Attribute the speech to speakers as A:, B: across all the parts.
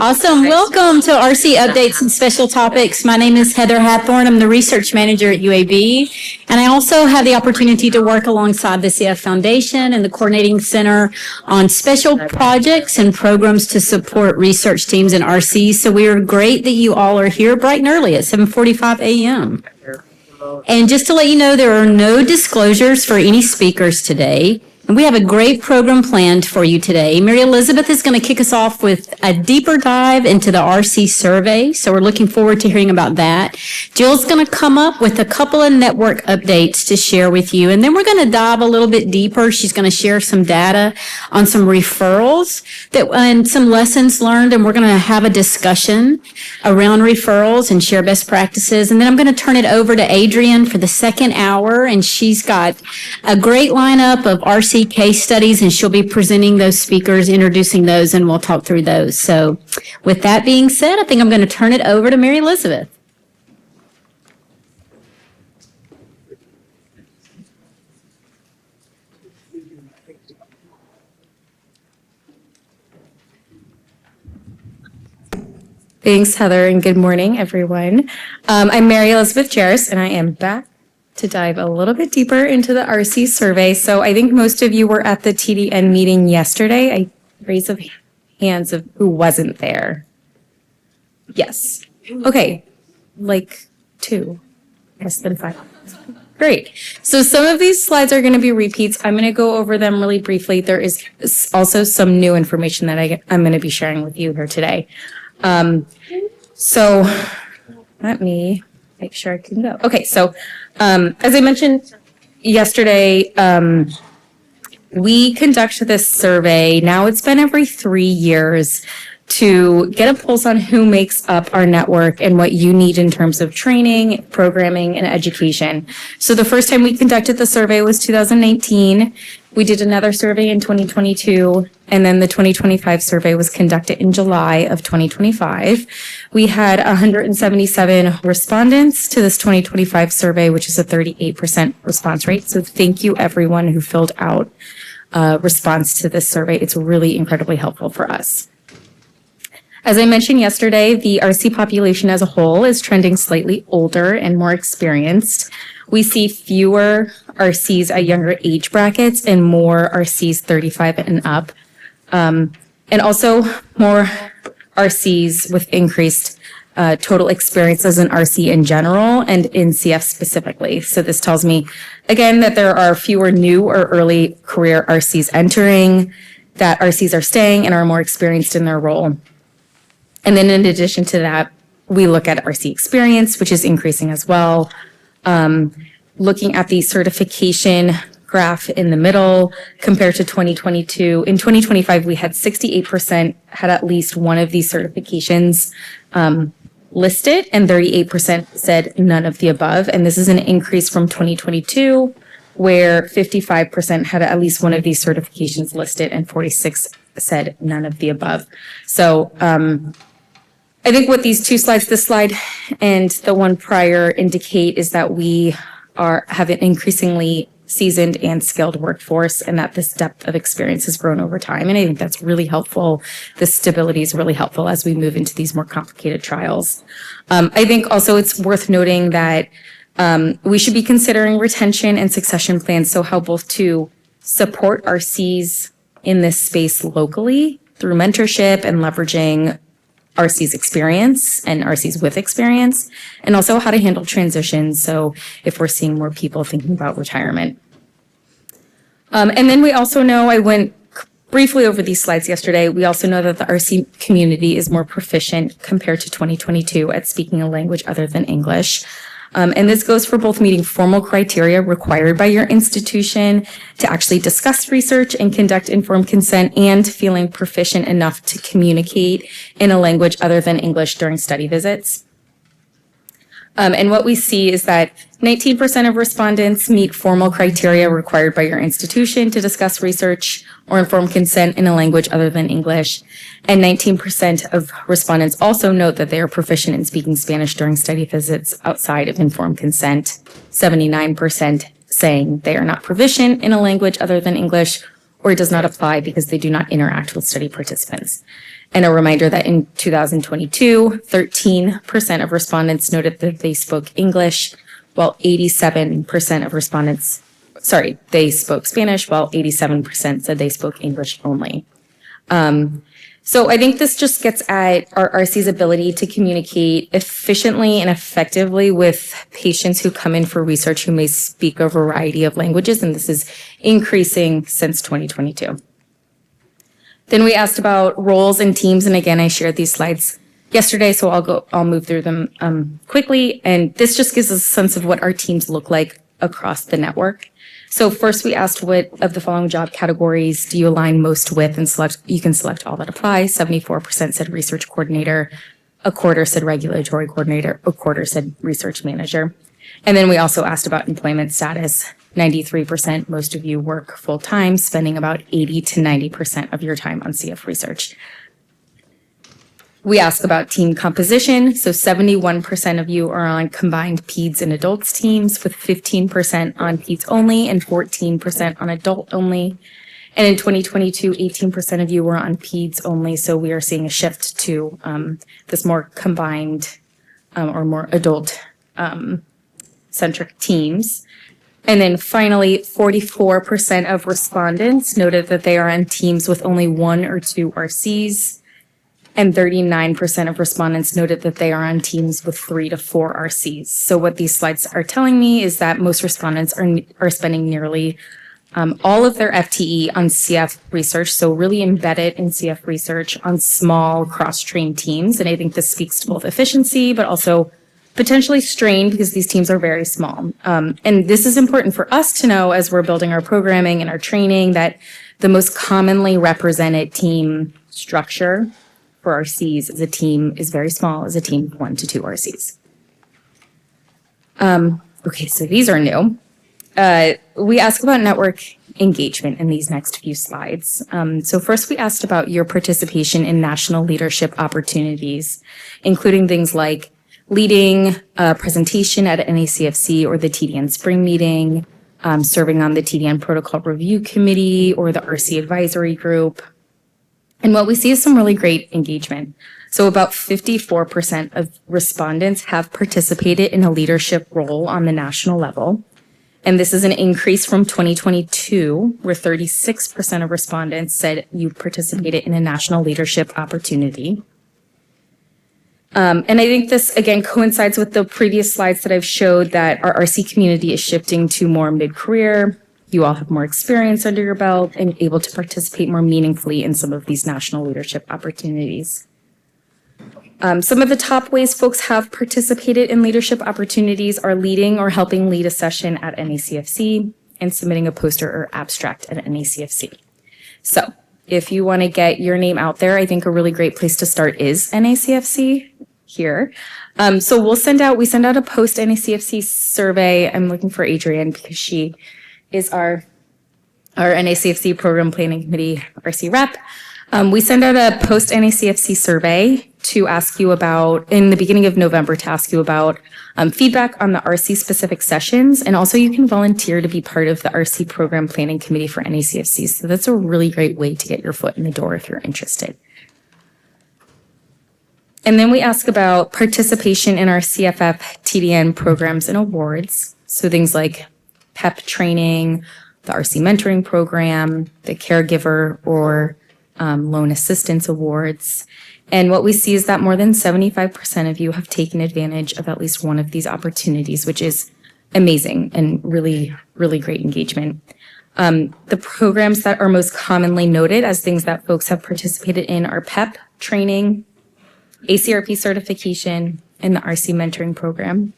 A: Awesome. Welcome to RC Updates and Special Topics. My name is Heather Hathorn. I'm the research manager at UAB, and I also have the opportunity to work alongside the CF Foundation and the Coordinating Center on special projects and programs to support research teams in RC. So we are great that you all are here bright and early at 7:45 a.m. And just to let you know, there are no disclosures for any speakers today. And we have a great program planned for you today. Mary Elizabeth is going to kick us off with a deeper dive into the RC survey. So we're looking forward to hearing about that. Jill's going to come up with a couple of network updates to share with you. And then we're going to dive a little bit deeper. She's going to share some data on some referrals and some lessons learned. And we're going to have a discussion around referrals and share best practices. And then I'm going to turn it over to Adrienne for the second hour. And she's got a great lineup of RC case studies, and she'll be presenting those speakers, introducing those, and we'll talk through those. So with that being said, I think I'm going to turn it over to Mary Elizabeth.
B: Thanks, Heather, and good morning, everyone. I'm Mary Elizabeth Jarris, and I am back to dive a little bit deeper into the RC survey. So I think most of you were at the TDN meeting yesterday. I raise of hands of who wasn't there. Yes. Okay. Like 2. Less than 5. Great. So some of these slides are going to be repeats. I'm going to go over them really briefly. There is also some new information that I'm going to be sharing with you here today. So let me make sure I can go. Okay. So as I mentioned yesterday, we conduct this survey. Now it's been every 3 years to get a pulse on who makes up our network and what you need in terms of training, programming, and education. So the first time we conducted the survey was 2019. We did another survey in 2022, and then the 2025 survey was conducted in July of 2025. We had 177 respondents to this 2025 survey, which is a 38% response rate. So thank you everyone who filled out a response to this survey. It's really incredibly helpful for us. As I mentioned yesterday, the RC population as a whole is trending slightly older and more experienced. We see fewer RCs at younger age brackets and more RCs 35 and up. And also more RCs with increased total experience as an RC in general and in CF specifically. So this tells me, again, that there are fewer new or early career RCs entering, that RCs are staying and are more experienced in their role. And then in addition to that, we look at RC experience, which is increasing as well. Looking at the certification graph in the middle compared to 2022. In 2025, we had 68% had at least one of these certifications listed, and 38% said none of the above. And this is an increase from 2022, where 55% had at least one of these certifications listed and 46% said none of the above. So I think what these two slides, this slide and the one prior, indicate is that we have an increasingly seasoned and skilled workforce, and that this depth of experience has grown over time. And I think that's really helpful. This stability is really helpful as we move into these more complicated trials. I think also it's worth noting that we should be considering retention and succession plans, so how both to support RCs in this space locally through mentorship and leveraging RC's experience and RC's with experience, and also how to handle transitions. So if we're seeing more people thinking about retirement. And then we also know, I went briefly over these slides yesterday, we also know that the RC community is more proficient compared to 2022 at speaking a language other than English. And this goes for both meeting formal criteria required by your institution to actually discuss research and conduct informed consent, and feeling proficient enough to communicate in a language other than English during study visits. And what we see is that 19% of respondents meet formal criteria required by your institution to discuss research or informed consent in a language other than English. And 19% of respondents also note that they are proficient in speaking Spanish during study visits outside of informed consent. 79% saying they are not proficient in a language other than English, or it does not apply because they do not interact with study participants. And a reminder that in 2022, 13% of respondents noted that they spoke English, while 87% of respondents, they spoke Spanish, while 87% said they spoke English only. So I think this just gets at our RC's ability to communicate efficiently and effectively with patients who come in for research who may speak a variety of languages, and this is increasing since 2022. Then we asked about roles and teams, and again, I shared these slides yesterday, so I'll move through them quickly, and this just gives us a sense of what our teams look like across the network. So first we asked, what of the following job categories do you align most with, and you can select all that apply. 74% said research coordinator, a quarter said regulatory coordinator, a quarter said research manager. And then we also asked about employment status. 93%, most of you work full-time, spending about 80 to 90% of your time on CF research. We ask about team composition. So 71% of you are on combined peds and adults teams, with 15% on peds only and 14% on adult only. And in 2022, 18% of you were on peds only. So we are seeing a shift to this more combined or more adult centric teams. And then finally, 44% of respondents noted that they are on teams with only 1 or 2 RCs. And 39% of respondents noted that they are on teams with 3 to 4 RCs. So what these slides are telling me is that most respondents are spending nearly all of their FTE on CF research, so really embedded in CF research on small cross-trained teams. And I think this speaks to both efficiency, but also potentially strain, because these teams are very small. And this is important for us to know as we're building our programming and our training, that the most commonly represented team structure for RCs as a team is very small, as a team of 1 to 2 RCs. Okay, so these are new. We ask about network engagement in these next few slides. So first we asked about your participation in national leadership opportunities, including things like leading a presentation at NACFC or the TDN Spring Meeting, serving on the TDN Protocol Review Committee or the RC Advisory Group. And what we see is some really great engagement. So about 54% of respondents have participated in a leadership role on the national level. And this is an increase from 2022, where 36% of respondents said you participated in a national leadership opportunity. And I think this, again, coincides with the previous slides that I've showed, that our RC community is shifting to more mid-career. You all have more experience under your belt and able to participate more meaningfully in some of these national leadership opportunities. Some of the top ways folks have participated in leadership opportunities are leading or helping lead a session at NACFC and submitting a poster or abstract at NACFC. So if you want to get your name out there, I think a really great place to start is NACFC here. So we send out a post NACFC survey. I'm looking for Adrienne because she is our NACFC Program Planning Committee RC rep. We send out a post NACFC survey to ask you about, in the beginning of November, to ask you about feedback on the RC specific sessions. And also you can volunteer to be part of the RC Program Planning Committee for NACFC. So that's a really great way to get your foot in the door if you're interested. And then we ask about participation in our CFF TDN programs and awards. So things like PEP training, the RC mentoring program, the caregiver or loan assistance awards. And what we see is that more than 75% of you have taken advantage of at least one of these opportunities, which is amazing and really, really great engagement. The programs that are most commonly noted as things that folks have participated in are PEP training, ACRP certification, and the RC mentoring program.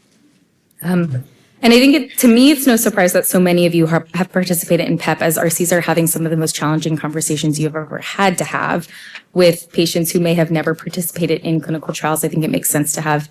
B: And I think to me, it's no surprise that so many of you have participated in PEP, as RCs are having some of the most challenging conversations you've ever had to have with patients who may have never participated in clinical trials. I think it makes sense to have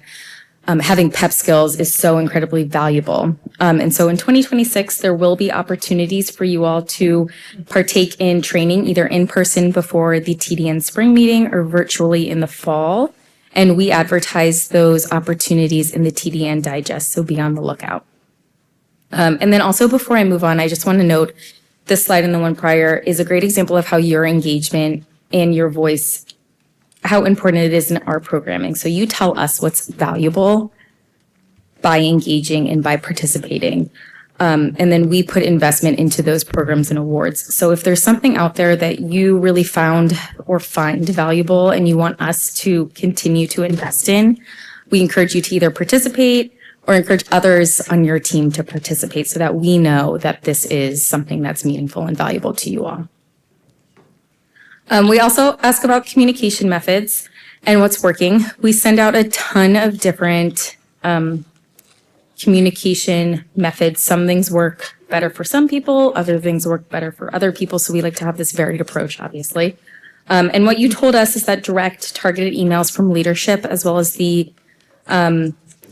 B: having PEP skills is so incredibly valuable. And so in 2026, there will be opportunities for you all to partake in training, either in person before the TDN Spring Meeting or virtually in the fall. And we advertise those opportunities in the TDN Digest, so be on the lookout. And then also, before I move on, I just want to note this slide and the one prior is a great example of how your engagement and your voice how important it is in our programming. So you tell us what's valuable by engaging and by participating. And then we put investment into those programs and awards. So if there's something out there that you really found or find valuable and you want us to continue to invest in, we encourage you to either participate or encourage others on your team to participate so that we know that this is something that's meaningful and valuable to you all. We also ask about communication methods and what's working. We send out a ton of different communication methods. Some things work better for some people, other things work better for other people. So we like to have this varied approach, obviously. And what you told us is that direct targeted emails from leadership as well as the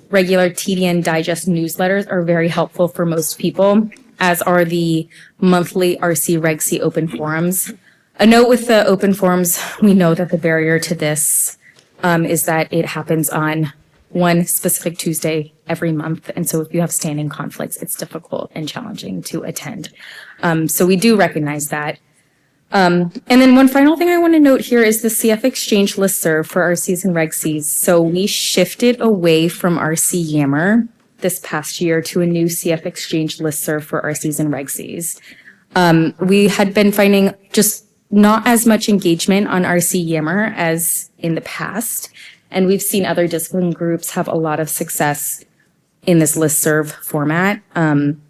B: regular TDN Digest newsletters are very helpful for most people, as are the monthly RC Reg C open forums. A note with the open forums, we know that the barrier to this is that it happens on one specific Tuesday every month. And so if you have standing conflicts, it's difficult and challenging to attend. So we do recognize that. And then one final thing I want to note here is the CF Exchange listserv for RCs and Reg Cs. So we shifted away from RC Yammer this past year to a new CF Exchange listserv for RCs and Reg Cs. We had been finding just not as much engagement on RC Yammer as in the past. And we've seen other discipline groups have a lot of success in this listserv format.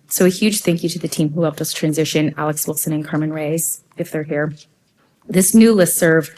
B: So a huge thank you to the team who helped us transition, Alex Wilson and Carmen Reyes, if they're here. This new listserv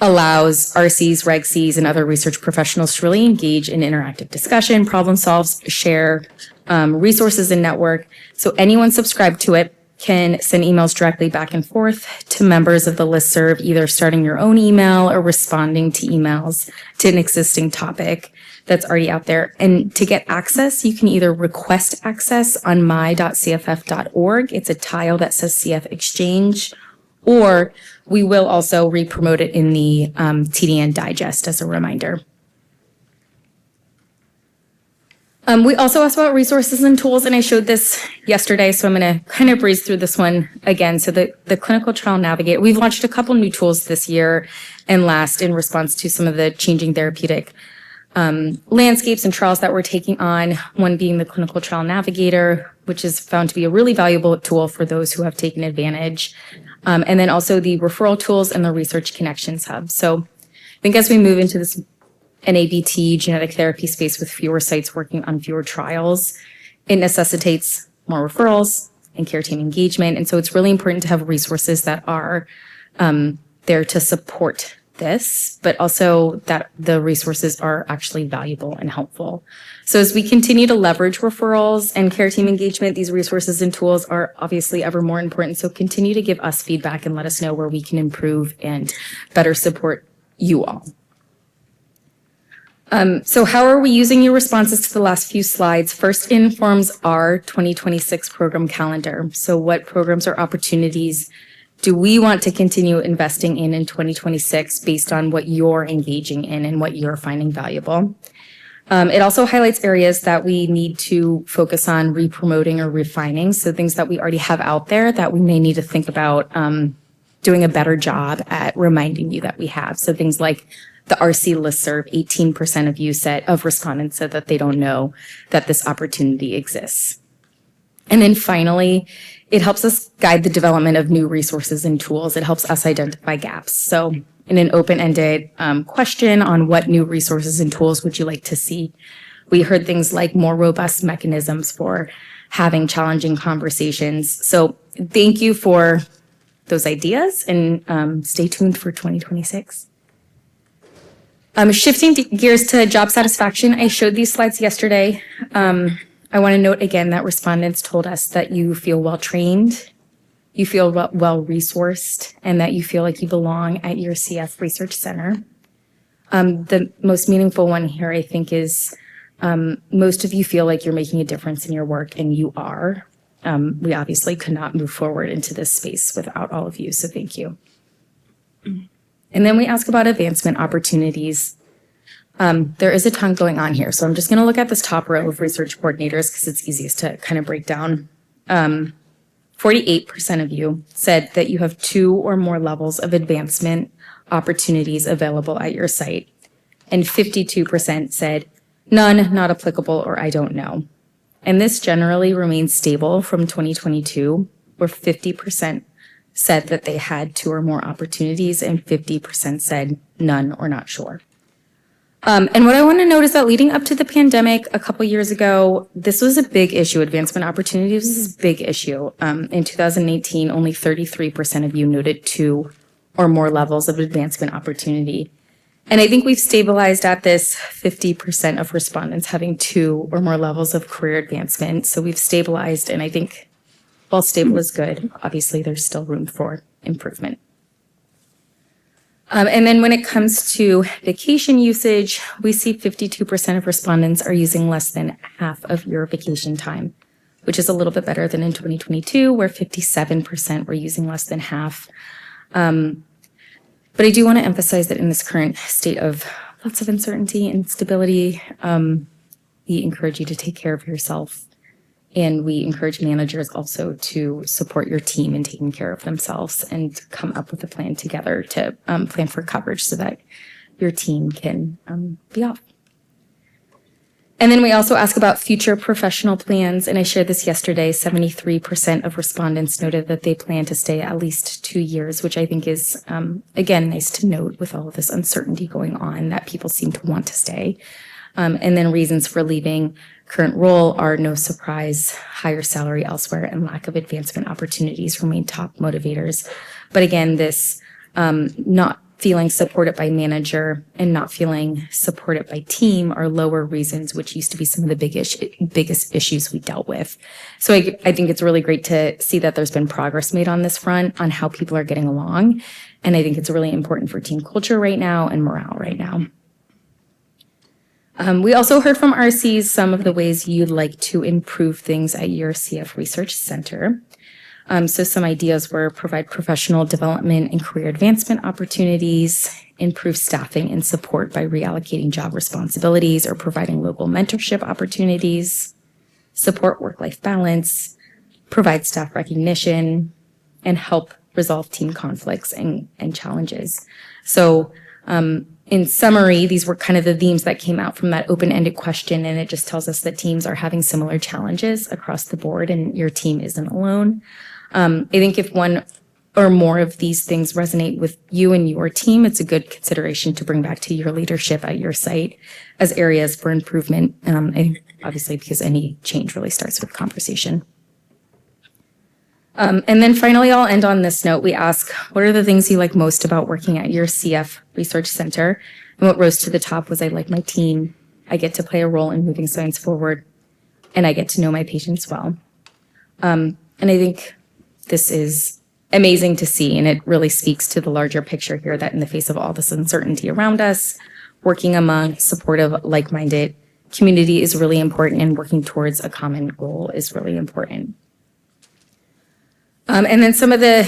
B: allows RCs, Reg Cs, and other research professionals to really engage in interactive discussion, problem solves, share resources and network. So anyone subscribed to it can send emails directly back and forth to members of the listserv, either starting your own email or responding to emails to an existing topic that's already out there. And to get access, you can either request access on my.cff.org. It's a tile that says CF Exchange, or we will also re-promote it in the TDN Digest as a reminder. We also asked about resources and tools, and I showed this yesterday, so I'm going to kind of breeze through this one again. So the Clinical Trial Navigator, we've launched a couple new tools this year and last in response to some of the changing therapeutic landscapes and trials that we're taking on, one being the Clinical Trial Navigator, which is found to be a really valuable tool for those who have taken advantage, and then also the referral tools and the Research Connections Hub. So I think as we move into this NABT genetic therapy space with fewer sites working on fewer trials, it necessitates more referrals and care team engagement. And so it's really important to have resources that are there to support this, but also that the resources are actually valuable and helpful. So as we continue to leverage referrals and care team engagement, these resources and tools are obviously ever more important. So continue to give us feedback and let us know where we can improve and better support you all. So how are we using your responses to the last few slides? First informs our 2026 program calendar. So what programs or opportunities do we want to continue investing in 2026 based on what you're engaging in and what you're finding valuable? It also highlights areas that we need to focus on re-promoting or refining. So things that we already have out there that we may need to think about doing a better job at reminding you that we have. So things like the RC listserv, 18% of respondents said that they don't know that this opportunity exists. And then finally, it helps us guide the development of new resources and tools. It helps us identify gaps. So in an open-ended question on what new resources and tools would you like to see, we heard things like more robust mechanisms for having challenging conversations. So thank you for those ideas, and stay tuned for 2026. Shifting gears to job satisfaction, I showed these slides yesterday. I want to note again that respondents told us that you feel well-trained, you feel well-resourced, and that you feel like you belong at your CF Research Center. The most meaningful one here, I think, is most of you feel like you're making a difference in your work, and you are. We obviously could not move forward into this space without all of you, so thank you. And then we ask about advancement opportunities. There is a ton going on here, so I'm just going to look at this top row of research coordinators because it's easiest to kind of break down. 48% of you said that you have 2 or more levels of advancement opportunities available at your site. And 52% said none, not applicable, or I don't know. And this generally remains stable from 2022, where 50% said that they had 2 or more opportunities and 50% said none or not sure. And what I want to note is that leading up to the pandemic a couple years ago, this was a big issue. Advancement opportunities was a big issue. In 2018, only 33% of you noted 2 or more levels of advancement opportunity. And I think we've stabilized at this 50% of respondents having 2 or more levels of career advancement. So we've stabilized, and I think while stable is good, obviously there's still room for improvement. And then when it comes to vacation usage, we see 52% of respondents are using less than half of your vacation time, which is a little bit better than in 2022, where 57% were using less than half. But I do want to emphasize that in this current state of lots of uncertainty and instability, we encourage you to take care of yourself. And we encourage managers also to support your team in taking care of themselves and come up with a plan together to plan for coverage so that your team can be off. And then we also ask about future professional plans. And I shared this yesterday, 73% of respondents noted that they plan to stay at least 2 years, which I think is, again, nice to note with all of this uncertainty going on that people seem to want to stay. And then reasons for leaving current role are no surprise, higher salary elsewhere, and lack of advancement opportunities remain top motivators. But again, this not feeling supported by manager and not feeling supported by team are lower reasons, which used to be some of the biggest issues we dealt with. So I think it's really great to see that there's been progress made on this front on how people are getting along. And I think it's really important for team culture right now and morale right now. We also heard from RCs some of the ways you'd like to improve things at your CF Research Center. So some ideas were provide professional development and career advancement opportunities, improve staffing and support by reallocating job responsibilities or providing local mentorship opportunities, support work-life balance, provide staff recognition, and help resolve team conflicts and challenges. So in summary, these were kind of the themes that came out from that open-ended question, and it just tells us that teams are having similar challenges across the board and your team isn't alone. I think if one or more of these things resonate with you and your team, it's a good consideration to bring back to your leadership at your site as areas for improvement, and obviously because any change really starts with conversation. And then finally, I'll end on this note. We ask, what are the things you like most about working at your CF Research Center? And what rose to the top was I like my team. I get to play a role in moving science forward, and I get to know my patients well. And I think this is amazing to see, and it really speaks to the larger picture here that in the face of all this uncertainty around us, working among supportive, like-minded community is really important, and working towards a common goal is really important. And then some of the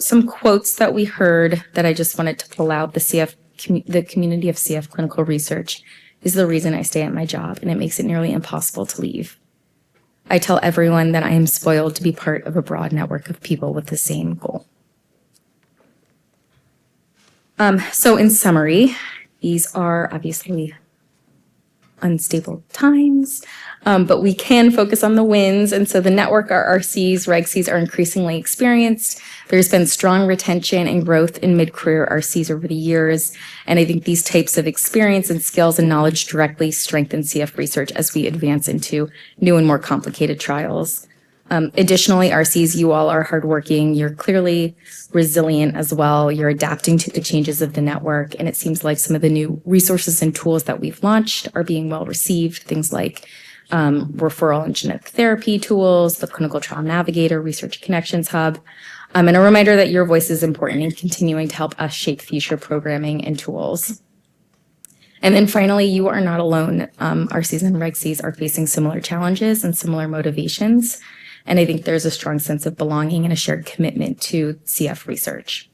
B: some quotes that we heard that I just wanted to pull out. The community of CF clinical research is the reason I stay at my job, and it makes it nearly impossible to leave. I tell everyone that I am spoiled to be part of a broad network of people with the same goal. So in summary, these are obviously unstable times, but we can focus on the wins. And so the network, our RCs, RegCs are increasingly experienced. There's been strong retention and growth in mid-career RCs over the years. And I think these types of experience and skills and knowledge directly strengthen CF research as we advance into new and more complicated trials. Additionally, RCs, you all are hardworking. You're clearly resilient as well. You're adapting to the changes of the network. And it seems like some of the new resources and tools that we've launched are being well received. Things like referral and genetic therapy tools, the Clinical Trial Navigator, Research Connections Hub, and a reminder that your voice is important in continuing to help us shape future programming and tools. And then finally, you are not alone. RCs and RegCs are facing similar challenges and similar motivations. And I think there's a strong sense of belonging and a shared commitment to CF research.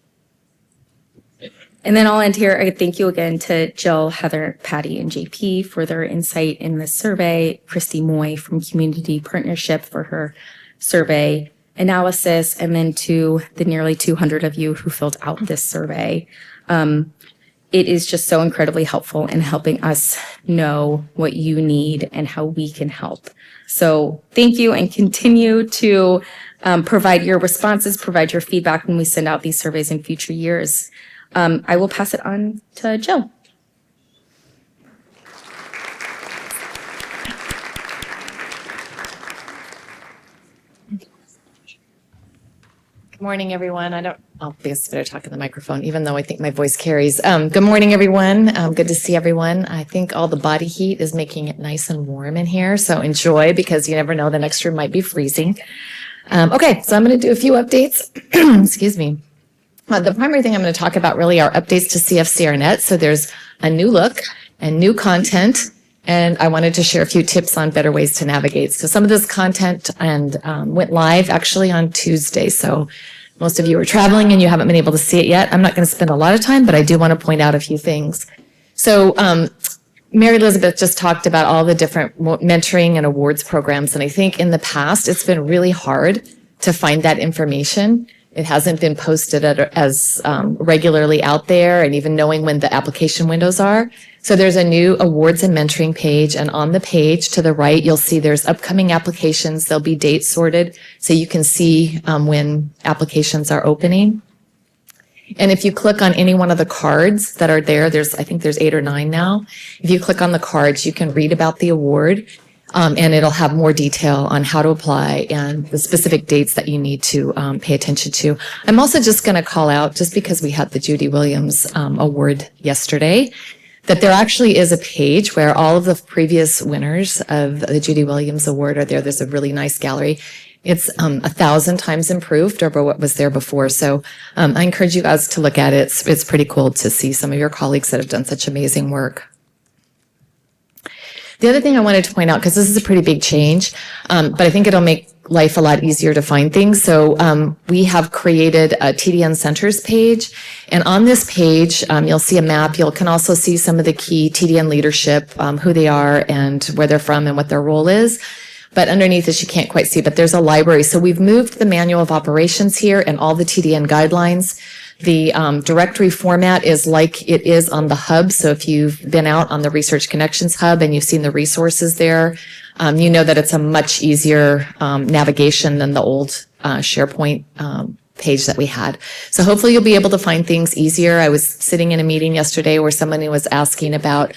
B: And then I'll end here. I thank you again to Jill, Heather, Patty, and JP for their insight in this survey, Christy Moy from Community Partnership for her survey, analysis, and then to the nearly 200 of you who filled out this survey. It is just so incredibly helpful in helping us know what you need and how we can help. So thank you, and continue to provide your responses, provide your feedback when we send out these surveys in future years. I will pass it on to Jill.
C: Good morning, everyone. I guess better talk in the microphone, even though I think my voice carries. Good morning, everyone. Good to see everyone. I think all the body heat is making it nice and warm in here, so enjoy, because you never know, the next room might be freezing. Okay, so I'm going to do a few updates. Excuse me. The primary thing I'm going to talk about really are updates to CFCRNet. So there's a new look and new content, and I wanted to share a few tips on better ways to navigate. So some of this content went live actually on Tuesday. So most of you are traveling and you haven't been able to see it yet. I'm not going to spend a lot of time, but I do want to point out a few things. So Mary Elizabeth just talked about all the different mentoring and awards programs. And I think in the past, it's been really hard to find that information. It hasn't been posted as regularly out there, and even knowing when the application windows are. So there's a new awards and mentoring page, and on the page to the right, you'll see there's upcoming applications. They'll be date sorted, so you can see when applications are opening. And if you click on any one of the cards that are there, I think there's 8 or 9 now. If you click on the cards, you can read about the award. And it'll have more detail on how to apply and the specific dates that you need to pay attention to. I'm also just going to call out, just because we had the Judy Williams award yesterday, that there actually is a page where all of the previous winners of the Judy Williams Award are there. There's a really nice gallery. It's 1,000 times improved over what was there before. So I encourage you guys to look at it. It's pretty cool to see some of your colleagues that have done such amazing work. The other thing I wanted to point out, because this is a pretty big change, but I think it'll make life a lot easier to find things. So we have created a TDN Centers page. And on this page, you'll see a map. You can also see some of the key TDN leadership, who they are and where they're from and what their role is. But underneath this, you can't quite see, but there's a library. So we've moved the manual of operations here and all the TDN guidelines. The directory format is like it is on the hub. So if you've been out on the Research Connections hub and you've seen the resources there, you know that it's a much easier navigation than the old SharePoint page that we had. So hopefully you'll be able to find things easier. I was sitting in a meeting yesterday where somebody was asking about,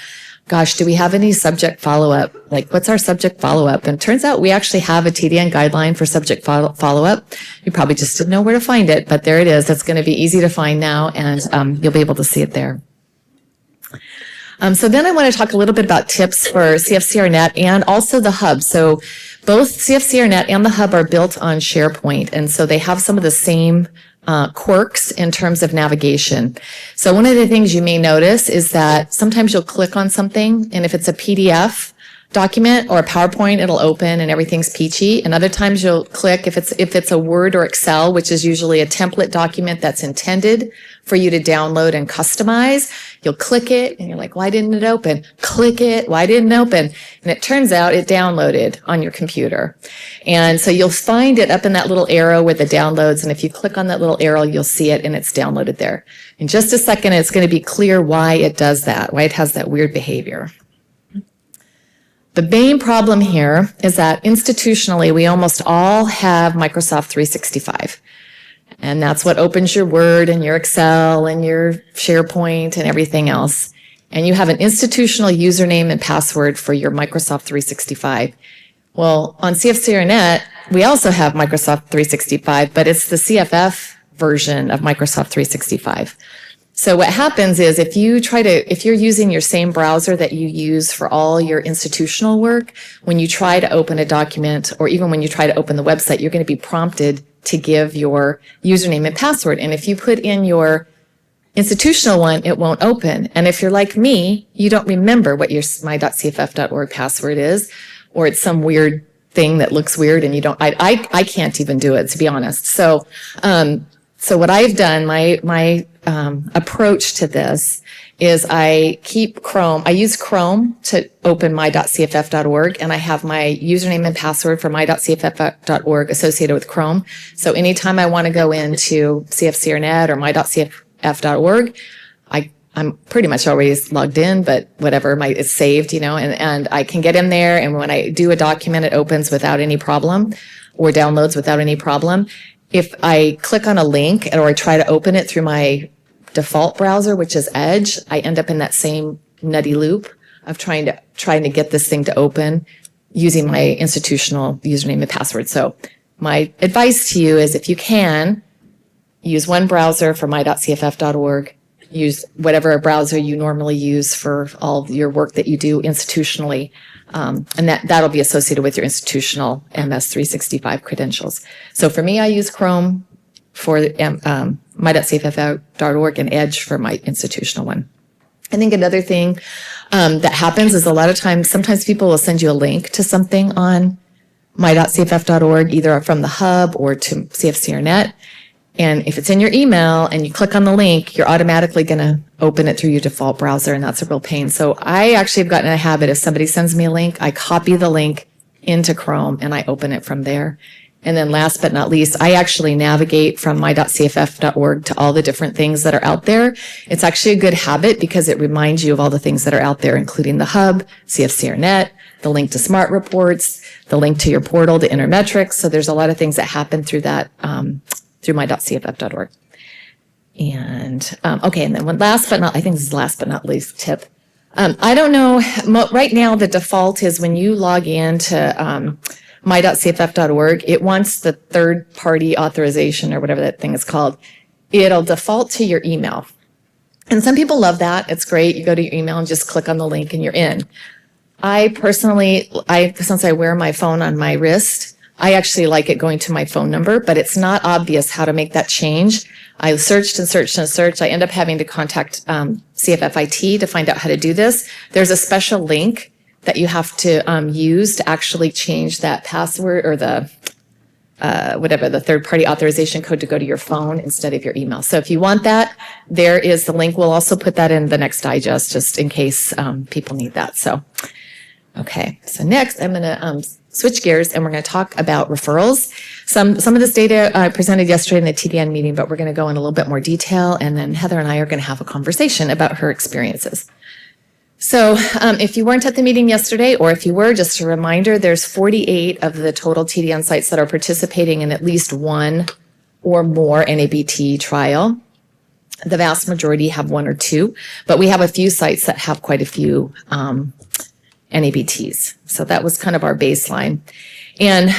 C: gosh, do we have any subject follow-up? Like, what's our subject follow-up? And it turns out we actually have a TDN guideline for subject follow-up. You probably just didn't know where to find it, but there it is. It's going to be easy to find now, and you'll be able to see it there. So then I want to talk a little bit about tips for CFCRNet and also the hub. So both CFCRNet and the hub are built on SharePoint, and so they have some of the same quirks in terms of navigation. So one of the things you may notice is that sometimes you'll click on something, and if it's a PDF document or a PowerPoint, it'll open and everything's peachy. And other times you'll click, if it's a Word or Excel, which is usually a template document that's intended for you to download and customize, you'll click it and you're like, why didn't it open? Click it, why didn't it open? And it turns out it downloaded on your computer. And so you'll find it up in that little arrow with the downloads. And if you click on that little arrow, you'll see it and it's downloaded there. In just a second, it's going to be clear why it does that, why it has that weird behavior. The main problem here is that institutionally, we almost all have Microsoft 365. And that's what opens your Word and your Excel and your SharePoint and everything else. And you have an institutional username and password for your Microsoft 365. Well, on CFCRNet, we also have Microsoft 365, but it's the CFF version of Microsoft 365. So what happens is if you're using your same browser that you use for all your institutional work, when you try to open a document or even when you try to open the website, you're going to be prompted to give your username and password. And if you put in your institutional one, it won't open. And if you're like me, you don't remember what your my.cff.org password is, or it's some weird thing that looks weird and you don't, I can't even do it, to be honest. So what I've done, my approach to this is I use Chrome to open my.cff.org, and I have my username and password for my.cff.org associated with Chrome. So anytime I want to go into CFC or net or my.cff.org, I'm pretty much always logged in, but whatever, it's saved, and I can get in there, and when I do a document, it opens without any problem or downloads without any problem. If I click on a link or I try to open it through my default browser, which is Edge, I end up in that same nutty loop of trying to get this thing to open using my institutional username and password. So my advice to you is, if you can, use one browser for my.cff.org, use whatever browser you normally use for all of your work that you do institutionally, and that'll be associated with your institutional MS365 credentials. So for me, I use Chrome for my.cff.org and Edge for my institutional one. I think another thing that happens is sometimes people will send you a link to something on my.cff.org, either from the hub or to CFC or net. And if it's in your email and you click on the link, you're automatically going to open it through your default browser, and that's a real pain. So I actually have gotten in a habit, if somebody sends me a link, I copy the link into Chrome and I open it from there. And then last but not least, I actually navigate from my.cff.org to all the different things that are out there. It's actually a good habit because it reminds you of all the things that are out there, including the hub, CFC or net, the link to smart reports, the link to your portal to Intermetrics. So there's a lot of things that happen through that, through my.cff.org. And, okay. And then I think this is the last but not least tip. I don't know, right now the default is when you log into, my.cff.org, it wants the third party authorization or whatever that thing is called. It'll default to your email. And some people love that. It's great. You go to your email and just click on the link and you're in. I personally, since I wear my phone on my wrist, I actually like it going to my phone number, but it's not obvious how to make that change. I searched and searched and searched. I end up having to contact CFFIT to find out how to do this. There's a special link that you have to use to actually change that password or the third-party authorization code to go to your phone instead of your email. So if you want that, there is the link. We'll also put that in the next digest just in case people need that. So, okay. So next, I'm going to switch gears and we're going to talk about referrals. Some of this data I presented yesterday in the TDN meeting, but we're going to go in a little bit more detail, and then Heather and I are going to have a conversation about her experiences. So if you weren't at the meeting yesterday, or if you were, just a reminder, there's 48 of the total TDN sites that are participating in at least one or more NABT trial. The vast majority have one or two, but we have a few sites that have quite a few NABTs. So that was kind of our baseline. And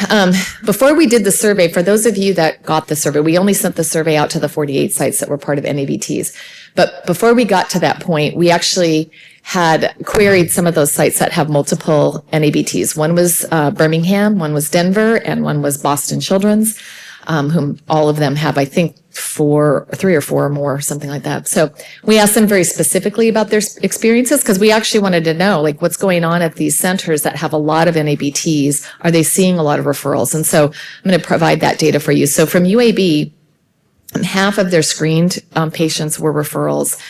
C: before we did the survey, for those of you that got the survey, we only sent the survey out to the 48 sites that were part of NABTs. But before we got to that point, we actually had queried some of those sites that have multiple NABTs. One was Birmingham, one was Denver, and one was Boston Children's, whom all of them have, I think, 3 or 4 or more, something like that. So we asked them very specifically about their experiences because we actually wanted to know, like, what's going on at these centers that have a lot of NABTs. Are they seeing a lot of referrals? And so I'm going to provide that data for you. So from UAB, half of their screened patients were referrals,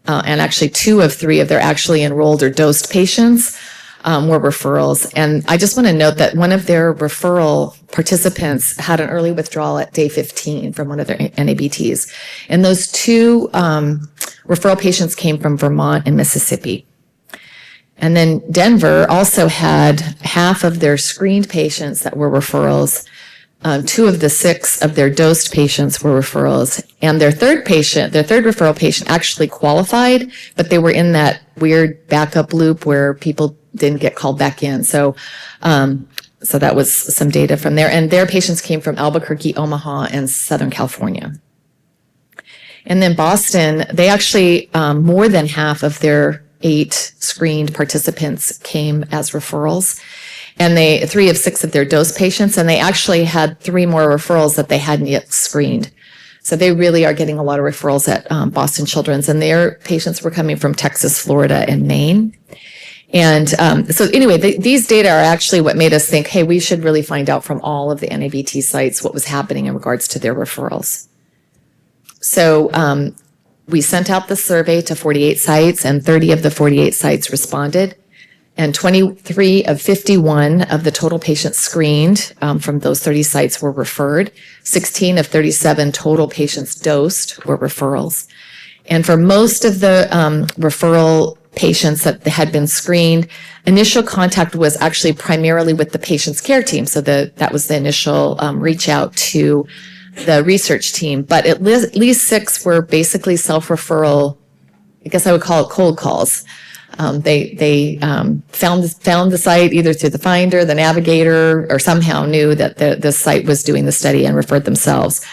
C: and actually 2 of 3 of their actually enrolled or dosed patients were referrals. And I just want to note that one of their referral participants had an early withdrawal at day 15 from one of their NABTs. And those 2 referral patients came from Vermont and Mississippi. And then Denver also had half of their screened patients that were referrals. 2 of the 6 of their dosed patients were referrals, and their third referral patient actually qualified, but they were in that weird backup loop where people didn't get called back in. So that was some data from there, and their patients came from Albuquerque, Omaha, and Southern California. And then Boston, they actually, more than half of their 8 screened participants came as referrals. And 3 of 6 of their dose patients, and they actually had 3 more referrals that they hadn't yet screened. So they really are getting a lot of referrals at Boston Children's, and their patients were coming from Texas, Florida, and Maine. And so anyway, these data are actually what made us think, hey, we should really find out from all of the NABT sites what was happening in regards to their referrals. So We sent out the survey to 48 sites, and 30 of the 48 sites responded. And 23 of 51 of the total patients screened from those 30 sites were referred. 16 of 37 total patients dosed were referrals. And for most of the referral patients that had been screened, initial contact was actually primarily with the patient's care team. So that was the initial reach out to the research team. But at least 6 were basically self-referral, I guess I would call it cold calls. They found the site either through the Finder, the Navigator, or somehow knew that the site was doing the study and referred themselves.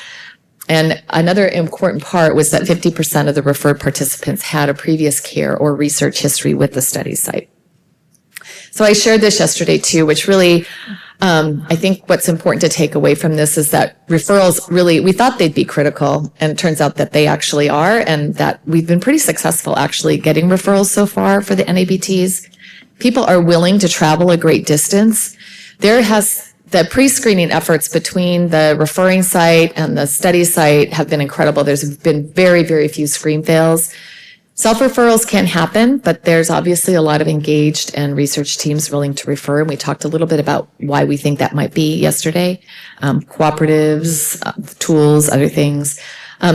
C: And another important part was that 50% of the referred participants had a previous care or research history with the study site. So I shared this yesterday too, which really, I think what's important to take away from this is that referrals really, we thought they'd be critical, and it turns out that they actually are, and that we've been pretty successful actually getting referrals so far for the NABTs. People are willing to travel a great distance. The pre-screening efforts between the referring site and the study site have been incredible. There's been very, very few screen fails. Self-referrals can happen, but there's obviously a lot of engaged and research teams willing to refer. And we talked a little bit about why we think that might be yesterday. Cooperatives, tools, other things.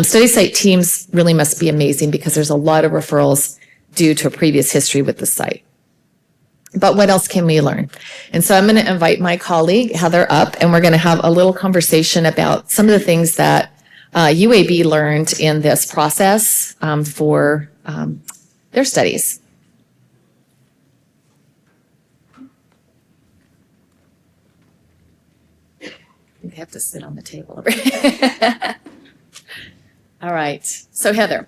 C: Study site teams really must be amazing because there's a lot of referrals due to a previous history with the site. But what else can we learn? And so I'm going to invite my colleague, Heather, up, and we're going to have a little conversation about some of the things that UAB learned in this process for their studies. You have to sit on the table over here. All right. So Heather.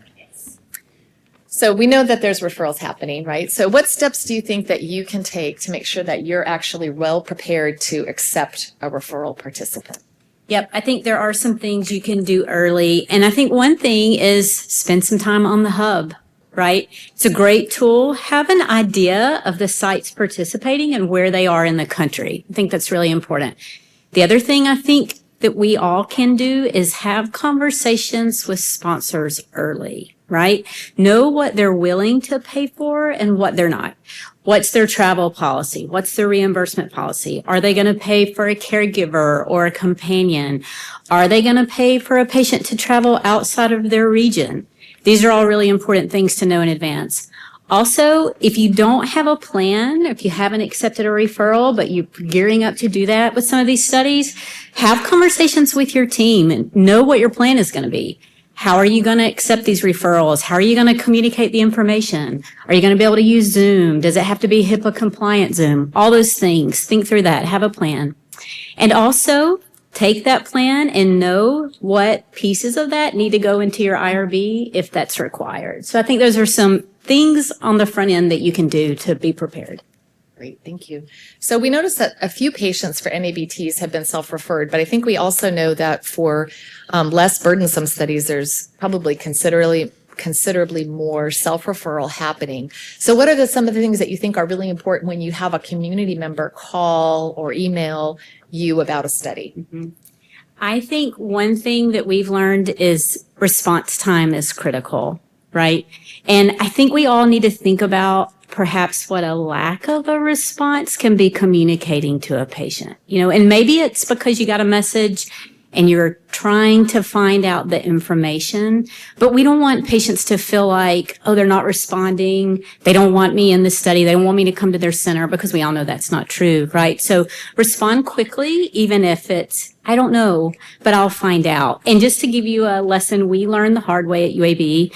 C: So we know that there's referrals happening, right? So what steps do you think that you can take to make sure that you're actually well prepared to accept a referral participant?
A: Yep, I think there are some things you can do early. And I think one thing is spend some time on the hub, right? It's a great tool. Have an idea of the sites participating and where they are in the country. I think that's really important. The other thing I think that we all can do is have conversations with sponsors early, right? Know what they're willing to pay for and what they're not. What's their travel policy? What's their reimbursement policy? Are they going to pay for a caregiver or a companion? Are they going to pay for a patient to travel outside of their region? These are all really important things to know in advance. Also, if you don't have a plan, if you haven't accepted a referral, but you're gearing up to do that with some of these studies, have conversations with your team and know what your plan is going to be. How are you going to accept these referrals? How are you going to communicate the information? Are you going to be able to use Zoom? Does it have to be HIPAA compliant Zoom? All those things. Think through that. Have a plan. And also take that plan and know what pieces of that need to go into your IRB if that's required. So I think those are some things on the front end that you can do to be prepared.
C: Great, thank you. So we noticed that a few patients for NABTs have been self-referred, but I think we also know that for less burdensome studies, there's probably considerably more self-referral happening. So what are some of the things that you think are really important when you have a community member call or email you about a study?
A: Mm-hmm. I think one thing that we've learned is response time is critical, right? And I think we all need to think about perhaps what a lack of a response can be communicating to a patient, and maybe it's because you got a message and you're trying to find out the information, but we don't want patients to feel like, oh, they're not responding. They don't want me in the study. They don't want me to come to their center, because we all know that's not true, right? So respond quickly, even if it's, I don't know, but I'll find out. And just to give you a lesson we learned the hard way at UAB,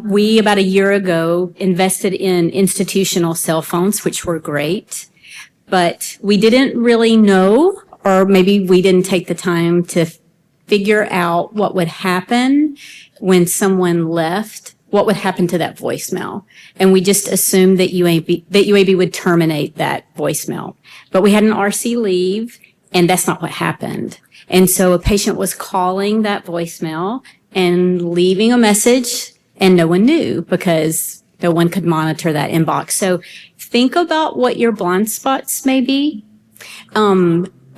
A: we about a year ago invested in institutional cell phones, which were great, but we didn't really know, or maybe we didn't take the time to figure out what would happen when someone left, what would happen to that voicemail. And we just assumed that UAB would terminate that voicemail. But we had an RC leave, and that's not what happened. And so a patient was calling that voicemail and leaving a message, and no one knew because no one could monitor that inbox. So think about what your blind spots may be.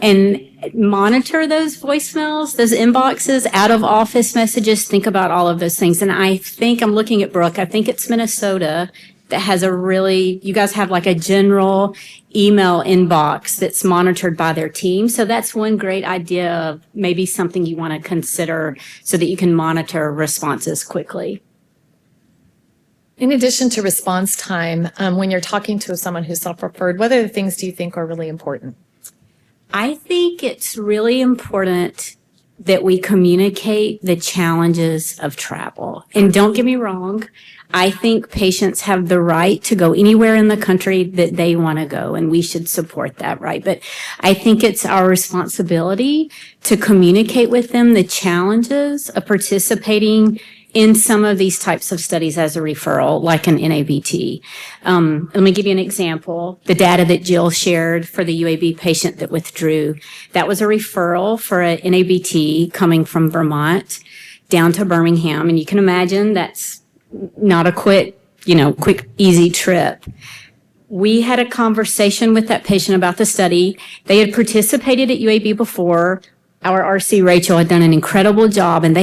A: and monitor those voicemails, those inboxes, out of office messages. Think about all of those things. And I think I'm looking at Brooke. I think it's Minnesota that has you guys have like a general email inbox that's monitored by their team. So that's one great idea of maybe something you want to consider so that you can monitor responses quickly.
C: In addition to response time, when you're talking to someone who's self-referred, what other things do you think are really important?
A: I think it's really important that we communicate the challenges of travel. And don't get me wrong, I think patients have the right to go anywhere in the country that they want to go, and we should support that, right? But I think it's our responsibility to communicate with them the challenges of participating in some of these types of studies as a referral, like an NABT. Let me give you an example. The data that Jill shared for the UAB patient that withdrew, that was a referral for an NABT coming from Vermont down to Birmingham. And you can imagine that's not a quick, easy trip. We had a conversation with that patient about the study. They had participated at UAB before. Our RC Rachel had done an incredible job, and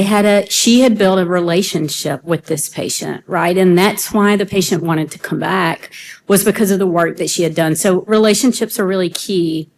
A: she had built a relationship with this patient, right? And that's why the patient wanted to come back, was because of the work that she had done. So relationships are really key.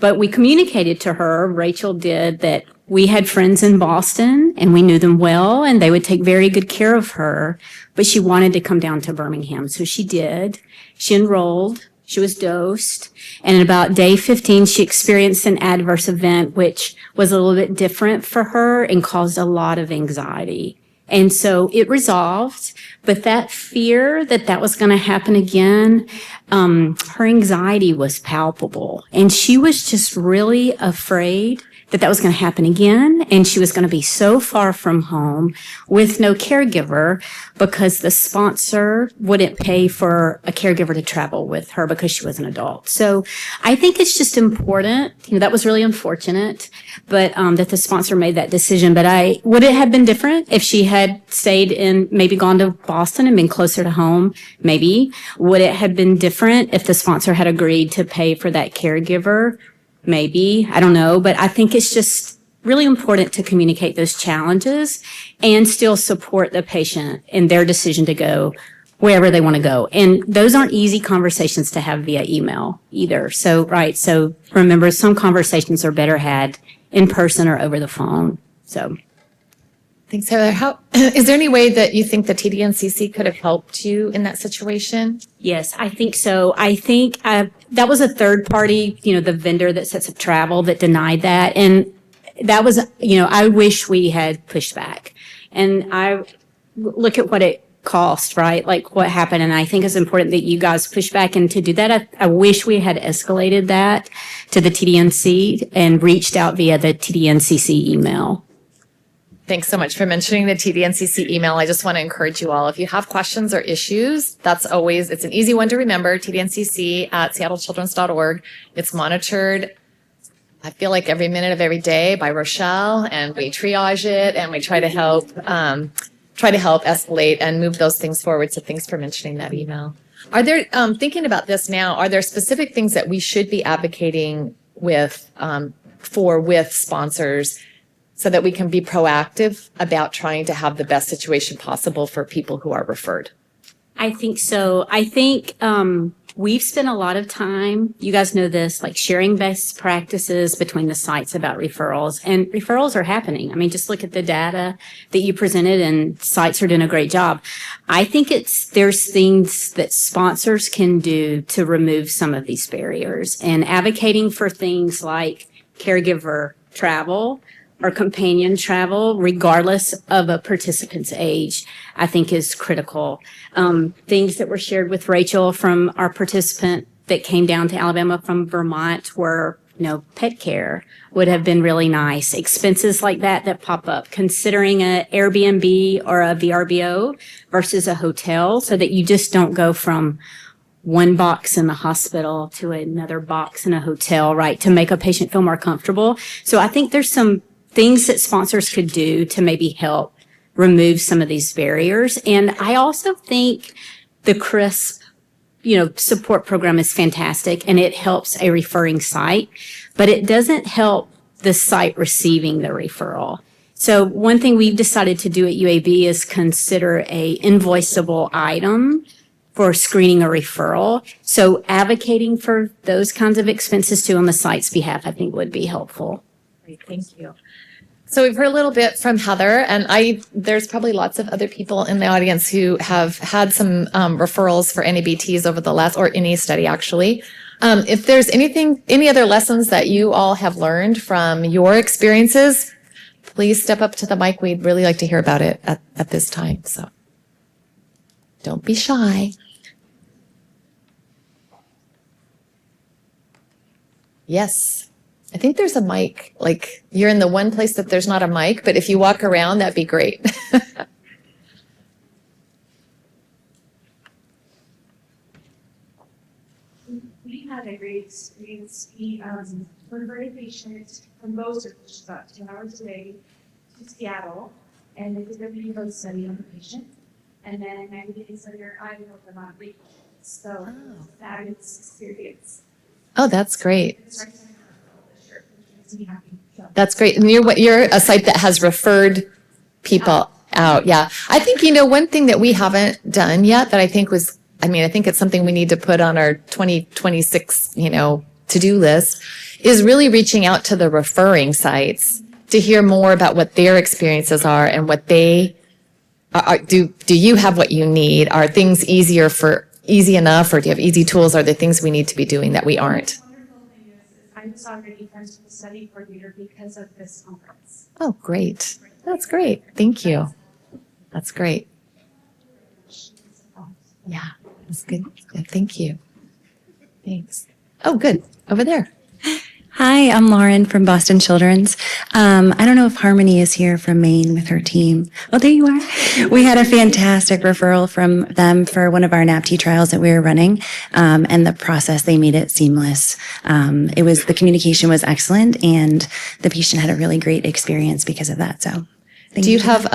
A: But we communicated to her, Rachel did, that we had friends in Boston and we knew them well and they would take very good care of her, but she wanted to come down to Birmingham. So she did. She enrolled. She was dosed, and at about day 15, she experienced an adverse event, which was a little bit different for her and caused a lot of anxiety. And so it resolved, but that fear that was going to happen again, her anxiety was palpable, and she was just really afraid that was going to happen again, and she was going to be so far from home with no caregiver because the sponsor wouldn't pay for a caregiver to travel with her because she was an adult. So I think it's just important, that was really unfortunate, but that the sponsor made that decision. But would it have been different if she had stayed maybe gone to Boston and been closer to home? Maybe. Would it have been different if the sponsor had agreed to pay for that caregiver? Maybe, I don't know, but I think it's just really important to communicate those challenges and still support the patient in their decision to go wherever they want to go. And those aren't easy conversations to have via email either. So remember, some conversations are better had in person or over the phone. So.
C: Thanks, Heather. Is there any way that you think the TDNCC could have helped you in that situation?
A: Yes, I think so. I think that was a third party, the vendor that sets up travel that denied that. And that was, I wish we had pushed back. And I look at what it cost, right? Like what happened. And I think it's important that you guys push back. And to do that, I wish we had escalated that to the TDNC and reached out via the TDNCC email.
C: Thanks so much for mentioning the TDNCC email. I just want to encourage you all, if you have questions or issues, it's an easy one to remember, tdncc@seattlechildren's.org. It's monitored, I feel like every minute of every day by Rochelle, and we triage it and we try to help escalate and move those things forward. So thanks for mentioning that email. Are there, thinking about this now, are there specific things that we should be advocating with sponsors so that we can be proactive about trying to have the best situation possible for people who are referred?
A: I think so. I think we've spent a lot of time, you guys know this, like sharing best practices between the sites about referrals, and referrals are happening. I mean, just look at the data that you presented, and sites are doing a great job. I think there's things that sponsors can do to remove some of these barriers, and advocating for things like caregiver travel or companion travel, regardless of a participant's age, I think is critical. Things that were shared with Rachel from our participant that came down to Alabama from Vermont were, pet care would have been really nice. Expenses like that pop up, considering an Airbnb or a VRBO versus a hotel, so that you just don't go from one box in the hospital to another box in a hotel, right, to make a patient feel more comfortable. So I think there's some things that sponsors could do to maybe help remove some of these barriers. And I also think the crisp support program is fantastic and it helps a referring site, but it doesn't help the site receiving the referral. So one thing we've decided to do at UAB is consider a invoiceable item for screening a referral. So advocating for those kinds of expenses too on the site's behalf, I think would be helpful.
C: Great, thank you. So we've heard a little bit from Heather, and there's probably lots of other people in the audience who have had some referrals for NABTs over the last, or any study actually. If there's any other lessons that you all have learned from your experiences, please step up to the mic. We'd really like to hear about it at this time. So don't be shy. Yes. I think there's a mic, like you're in the one place that there's not a mic, but if you walk around, that'd be great.
D: We had a great experience. We were very patient from Bozer, which is about 2 hours a day, to Seattle, and they did a video study on the patient. And then 90 days later, I wrote them on reach. So that is experience.
C: Oh, that's great. That's great. And you're a site that has referred people out. Yeah. I think, one thing that we haven't done yet that I think I think it's something we need to put on our 2026, to-do list is really reaching out to the referring sites to hear more about what their experiences are and what they are. Do you have what you need? Are things easy enough, or do you have easy tools? Are there things we need to be doing that we aren't?
D: I was already friends with the study coordinator because of this conference.
C: Oh, great. That's great. Thank you. That's great. Yeah, that's good. Yeah, thank you. Thanks. Oh, good. Over there.
E: Hi, I'm Lauren from Boston Children's. I don't know if Harmony is here from Maine with her team. Oh, there you are. We had a fantastic referral from them for one of our NAPT trials that we were running, and the process, they made it seamless. The communication was excellent, and the patient had a really great experience because of that. So,
C: do you have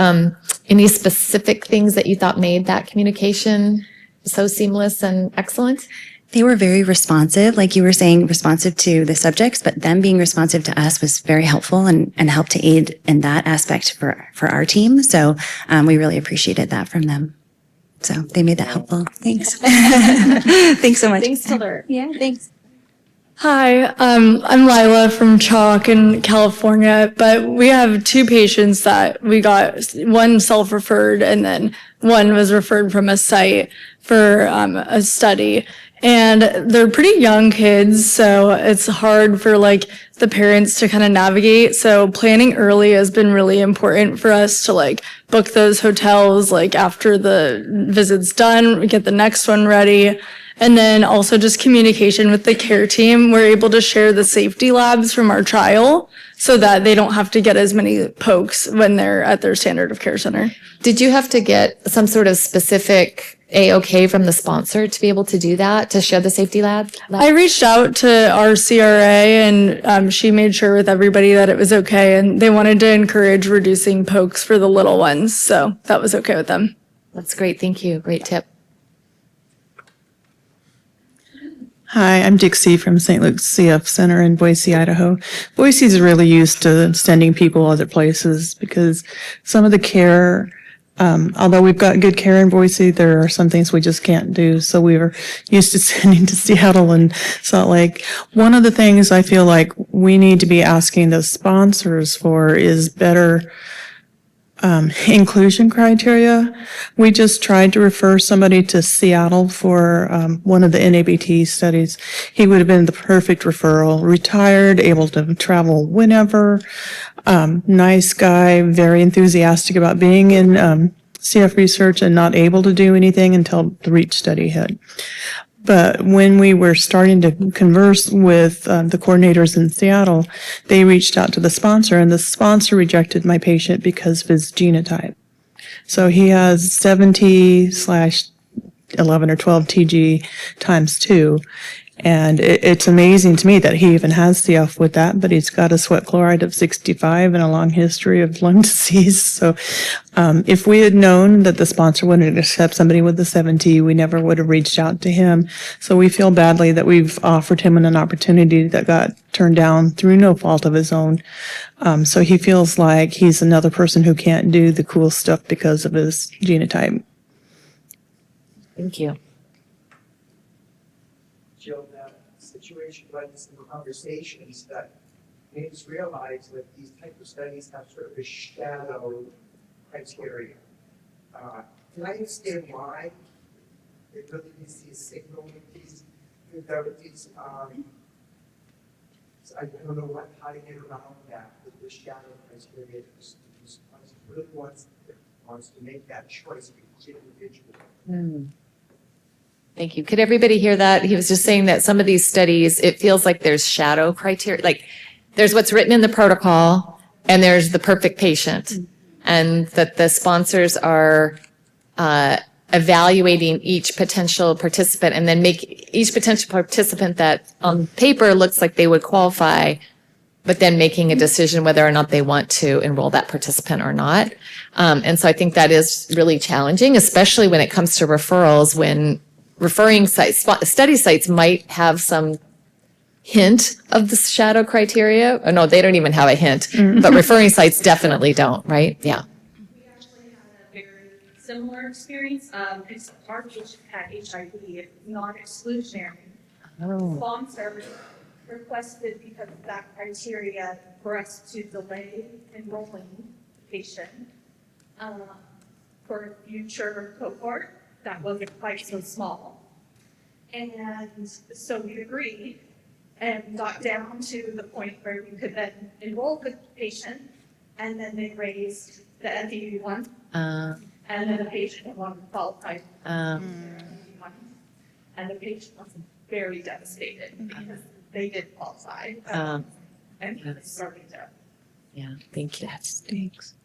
C: any specific things that you thought made that communication so seamless and excellent?
E: They were very responsive, like you were saying, responsive to the subjects, but them being responsive to us was very helpful and helped to aid in that aspect for our team. So we really appreciated that from them. So they made that helpful. Thanks. Thanks so much.
C: Thanks, Taylor.
E: Yeah, thanks.
F: Hi, I'm Lila from Chalk in California, but we have 2 patients that we got, one self-referred and then one was referred from a site for a study. And they're pretty young kids, so it's hard for the parents to kind of navigate. So planning early has been really important for us to book those hotels after the visit's done, we get the next one ready. And then also just communication with the care team. We're able to share the safety labs from our trial so that they don't have to get as many pokes when they're at their standard of care center.
C: Did you have to get some sort of specific A-OK from the sponsor to be able to do that, to share the safety lab?
F: I reached out to our CRA and she made sure with everybody that it was okay, and they wanted to encourage reducing pokes for the little ones, so that was okay with them.
C: That's great. Thank you. Great tip.
G: Hi, I'm Dixie from St. Luke's CF Center in Boise, Idaho. Boise's really used to sending people other places because some of the care, although we've got good care in Boise, there are some things we just can't do. So we were used to sending to Seattle and Salt Lake. One of the things I feel like we need to be asking the sponsors for is better inclusion criteria. We just tried to refer somebody to Seattle for one of the NABT studies. He would have been the perfect referral, retired, able to travel whenever, nice guy, very enthusiastic about being in CF research and not able to do anything until the REACH study hit. But when we were starting to converse with the coordinators in Seattle, they reached out to the sponsor, and the sponsor rejected my patient because of his genotype. So he has 70/11 or 12 TG times 2. And it's amazing to me that he even has CF with that, but he's got a sweat chloride of 65 and a long history of lung disease. So if we had known that the sponsor wouldn't accept somebody with the 70, we never would have reached out to him. So we feel badly that we've offered him an opportunity that got turned down through no fault of his own. So he feels like he's another person who can't do the cool stuff because of his genotype.
C: Thank you.
H: Jill, that situation led to some conversations that made us realize that these type of studies have sort of a shadow criteria. Can I understand why it really is a signal with these new therapies? So I don't know how to get around that with the shadow criteria. Really wants to make that choice for each individual.
C: Thank you. Could everybody hear that? He was just saying that some of these studies, it feels like there's shadow criteria, like there's what's written in the protocol and there's the perfect patient. And that the sponsors are evaluating each potential participant and then make each potential participant that on paper looks like they would qualify, but then making a decision whether or not they want to enroll that participant or not. And so I think that is really challenging, especially when it comes to referrals, when referring sites, study sites might have some hint of the shadow criteria. Oh, no, they don't even have a hint, but referring sites definitely don't, right? Yeah.
D: We actually had a very similar experience. Our patient had HIV, non-exclusionary. Sponsor requested because of that criteria for us to delay enrolling the patient for a future cohort that wasn't quite so small. And so we agreed and got down to the point where we could then enroll the patient, and then they raised the FEV1, and then the patient wasn't qualified. And the patient was very devastated because they did qualify. And he was starting to.
C: Yeah, thank you.
G: That stinks.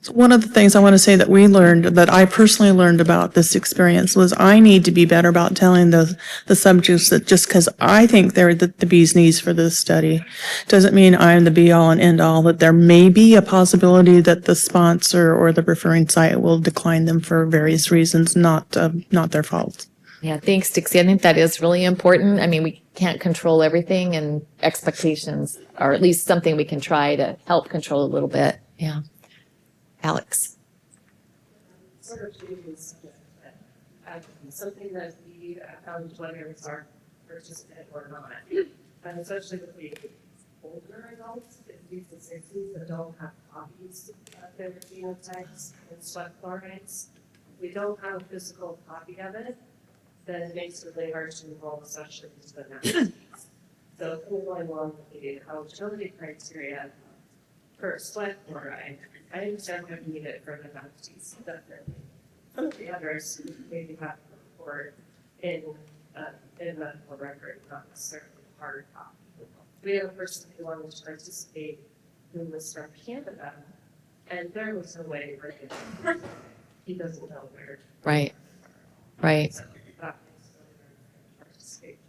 G: So one of the things I want to say that we learned, that I personally learned about this experience, was I need to be better about telling the subjects that just because I think they're the bee's knees for this study doesn't mean I'm the be all and end all, that there may be a possibility that the sponsor or the referring site will decline them for various reasons, not their fault.
C: Yeah, thanks, Dixie. I think that is really important. I mean, we can't control everything, and expectations are at least something we can try to help control a little bit. Yeah. Alex.
I: Sort of changes something that we found whether it's our participant or not, and especially with the older adults, 50s and 60s, that don't have copies of their phenotypes and sweat chlorides. We don't have a physical copy of it, then it makes it really hard to enroll, especially into the NACFC. So going along with the eligibility criteria for sweat chloride, I understand we need it for the NACFC, definitely. Some of the others maybe have to report in medical record, not necessarily hard copy. We had a person who wanted to participate who was from Canada, and there was no way where he doesn't know where.
C: Right. Right.
I: So that makes it really hard to participate.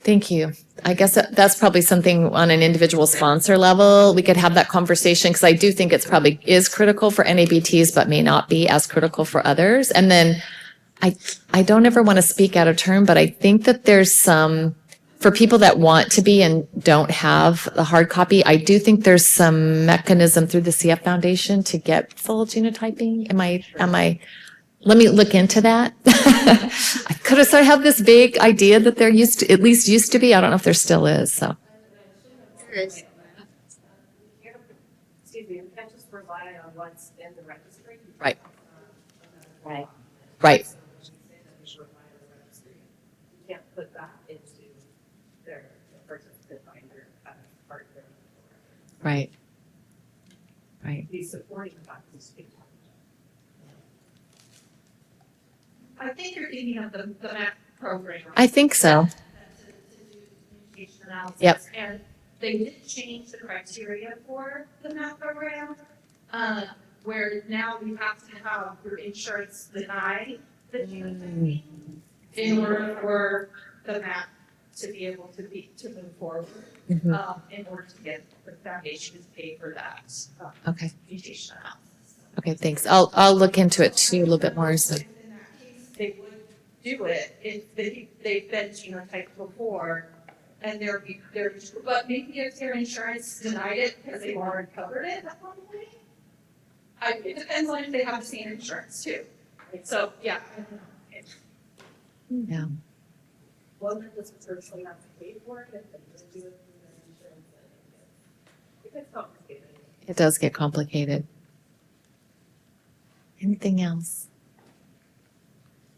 C: Thank you. I guess that's probably something on an individual sponsor level. We could have that conversation because I do think it's probably is critical for NABTs, but may not be as critical for others. And then I don't ever want to speak out of turn, but I think that there's some, for people that want to be and don't have the hard copy, I do think there's some mechanism through the CF Foundation to get full genotyping. Am I, let me look into that. I have this big idea that there at least used to be. I don't know if there still is, so.
I: Excuse me, we can't just rely on what's in the registry.
C: Right. Right.
I: You can't put that into their participant binder as part of their.
C: Right. Right.
I: Be supporting the fact that speak.
D: I think you're thinking of the MAC program.
C: I think so.
D: To do communication analysis.
C: Yep.
D: And they did change the criteria for the MAC program, where now you have to have your insurance deny the genotyping. in order for the map to be able to move forward, in order to get the foundation to pay for that
C: Okay.
D: mutation analysis.
C: Okay, thanks. I'll look into it too a little bit more. So.
D: In that case, they would do it if they've been genotyped before, and but maybe if their insurance denied it because they've already covered it, that's probably. It depends on if they have the same insurance too. So, yeah. I don't know.
C: Yeah.
I: One that doesn't personally have to pay for it, if they just do it through their insurance, it gets complicated.
C: It does get complicated. Anything else?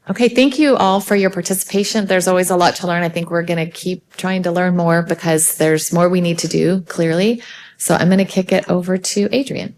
C: Okay, thank you all for your participation. There's always a lot to learn. I think we're going to keep trying to learn more because there's more we need to do, clearly. So I'm going to kick it over to Adrian.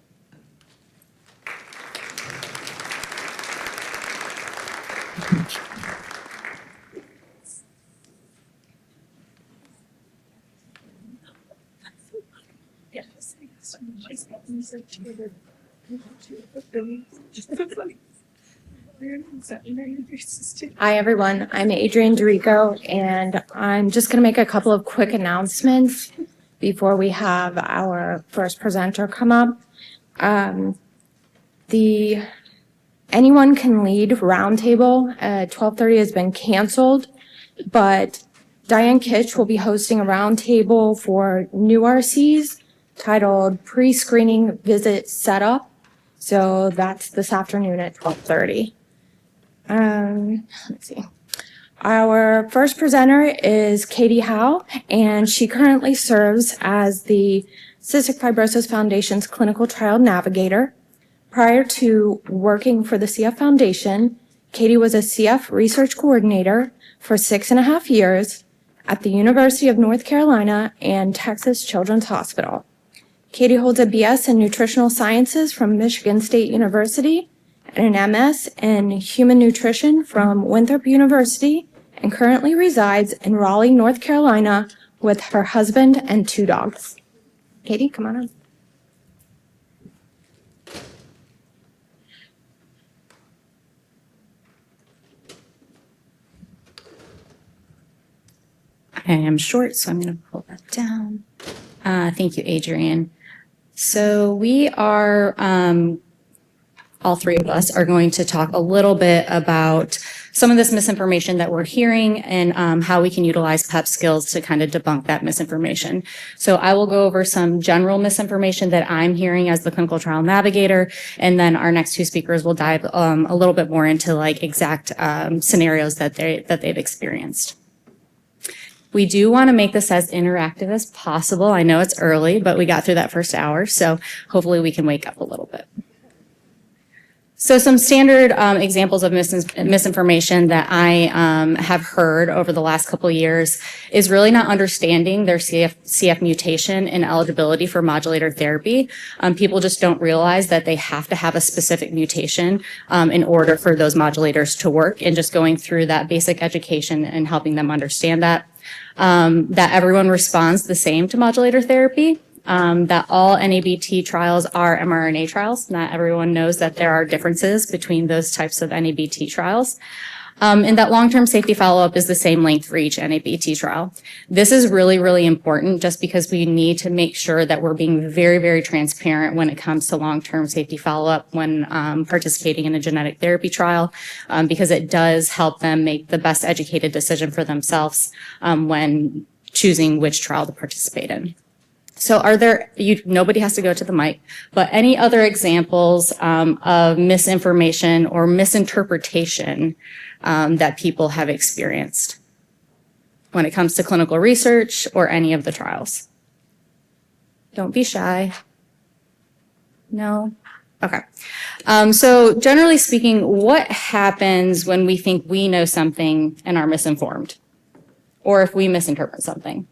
J: Hi, everyone. I'm Adrienne Dorico, and I'm just going to make a couple of quick announcements before we have our first presenter come up. The Anyone Can Lead roundtable at 12:30 has been canceled, but Diane Kitch will be hosting a roundtable for new RCs titled Pre-Screening Visit Setup. So that's this afternoon at 12:30. Let's see. Our first presenter is Katie Howe, and she currently serves as the Cystic Fibrosis Foundation's clinical trial navigator. Prior to working for the CF Foundation, Katie was a CF research coordinator for 6.5 years at the University of North Carolina and Texas Children's Hospital. Katie holds a BS in Nutritional Sciences from Michigan State University and an MS in Human Nutrition from Winthrop University, and currently resides in Raleigh, North Carolina with her husband and 2 dogs. Katie, come on up.
E: I am short, so I'm going to pull that down. Thank you, Adrienne. So we are, all 3 of us are going to talk a little bit about some of this misinformation that we're hearing and how we can utilize PEP skills to kind of debunk that misinformation. So I will go over some general misinformation that I'm hearing as the clinical trial navigator, and then our next 2 speakers will dive a little bit more into like exact scenarios that they've experienced. We do want to make this as interactive as possible. I know it's early, but we got through that first hour, so hopefully we can wake up a little bit. So some standard examples of misinformation that I have heard over the last couple of years is really not understanding their CF mutation and eligibility for modulator therapy. People just don't realize that they have to have a specific mutation in order for those modulators to work, and just going through that basic education and helping them understand that. That everyone responds the same to modulator therapy, that all NABT trials are mRNA trials. Not everyone knows that there are differences between those types of NABT trials. And that long-term safety follow-up is the same length for each NABT trial. This is really, really important just because we need to make sure that we're being very, very transparent when it comes to long-term safety follow-up when participating in a genetic therapy trial, because it does help them make the best educated decision for themselves when choosing which trial to participate in. So nobody has to go to the mic, but any other examples of misinformation or misinterpretation that people have experienced when it comes to clinical research or any of the trials? Don't be shy. No? Okay. So generally speaking, what happens when we think we know something and are misinformed? Or if we misinterpret something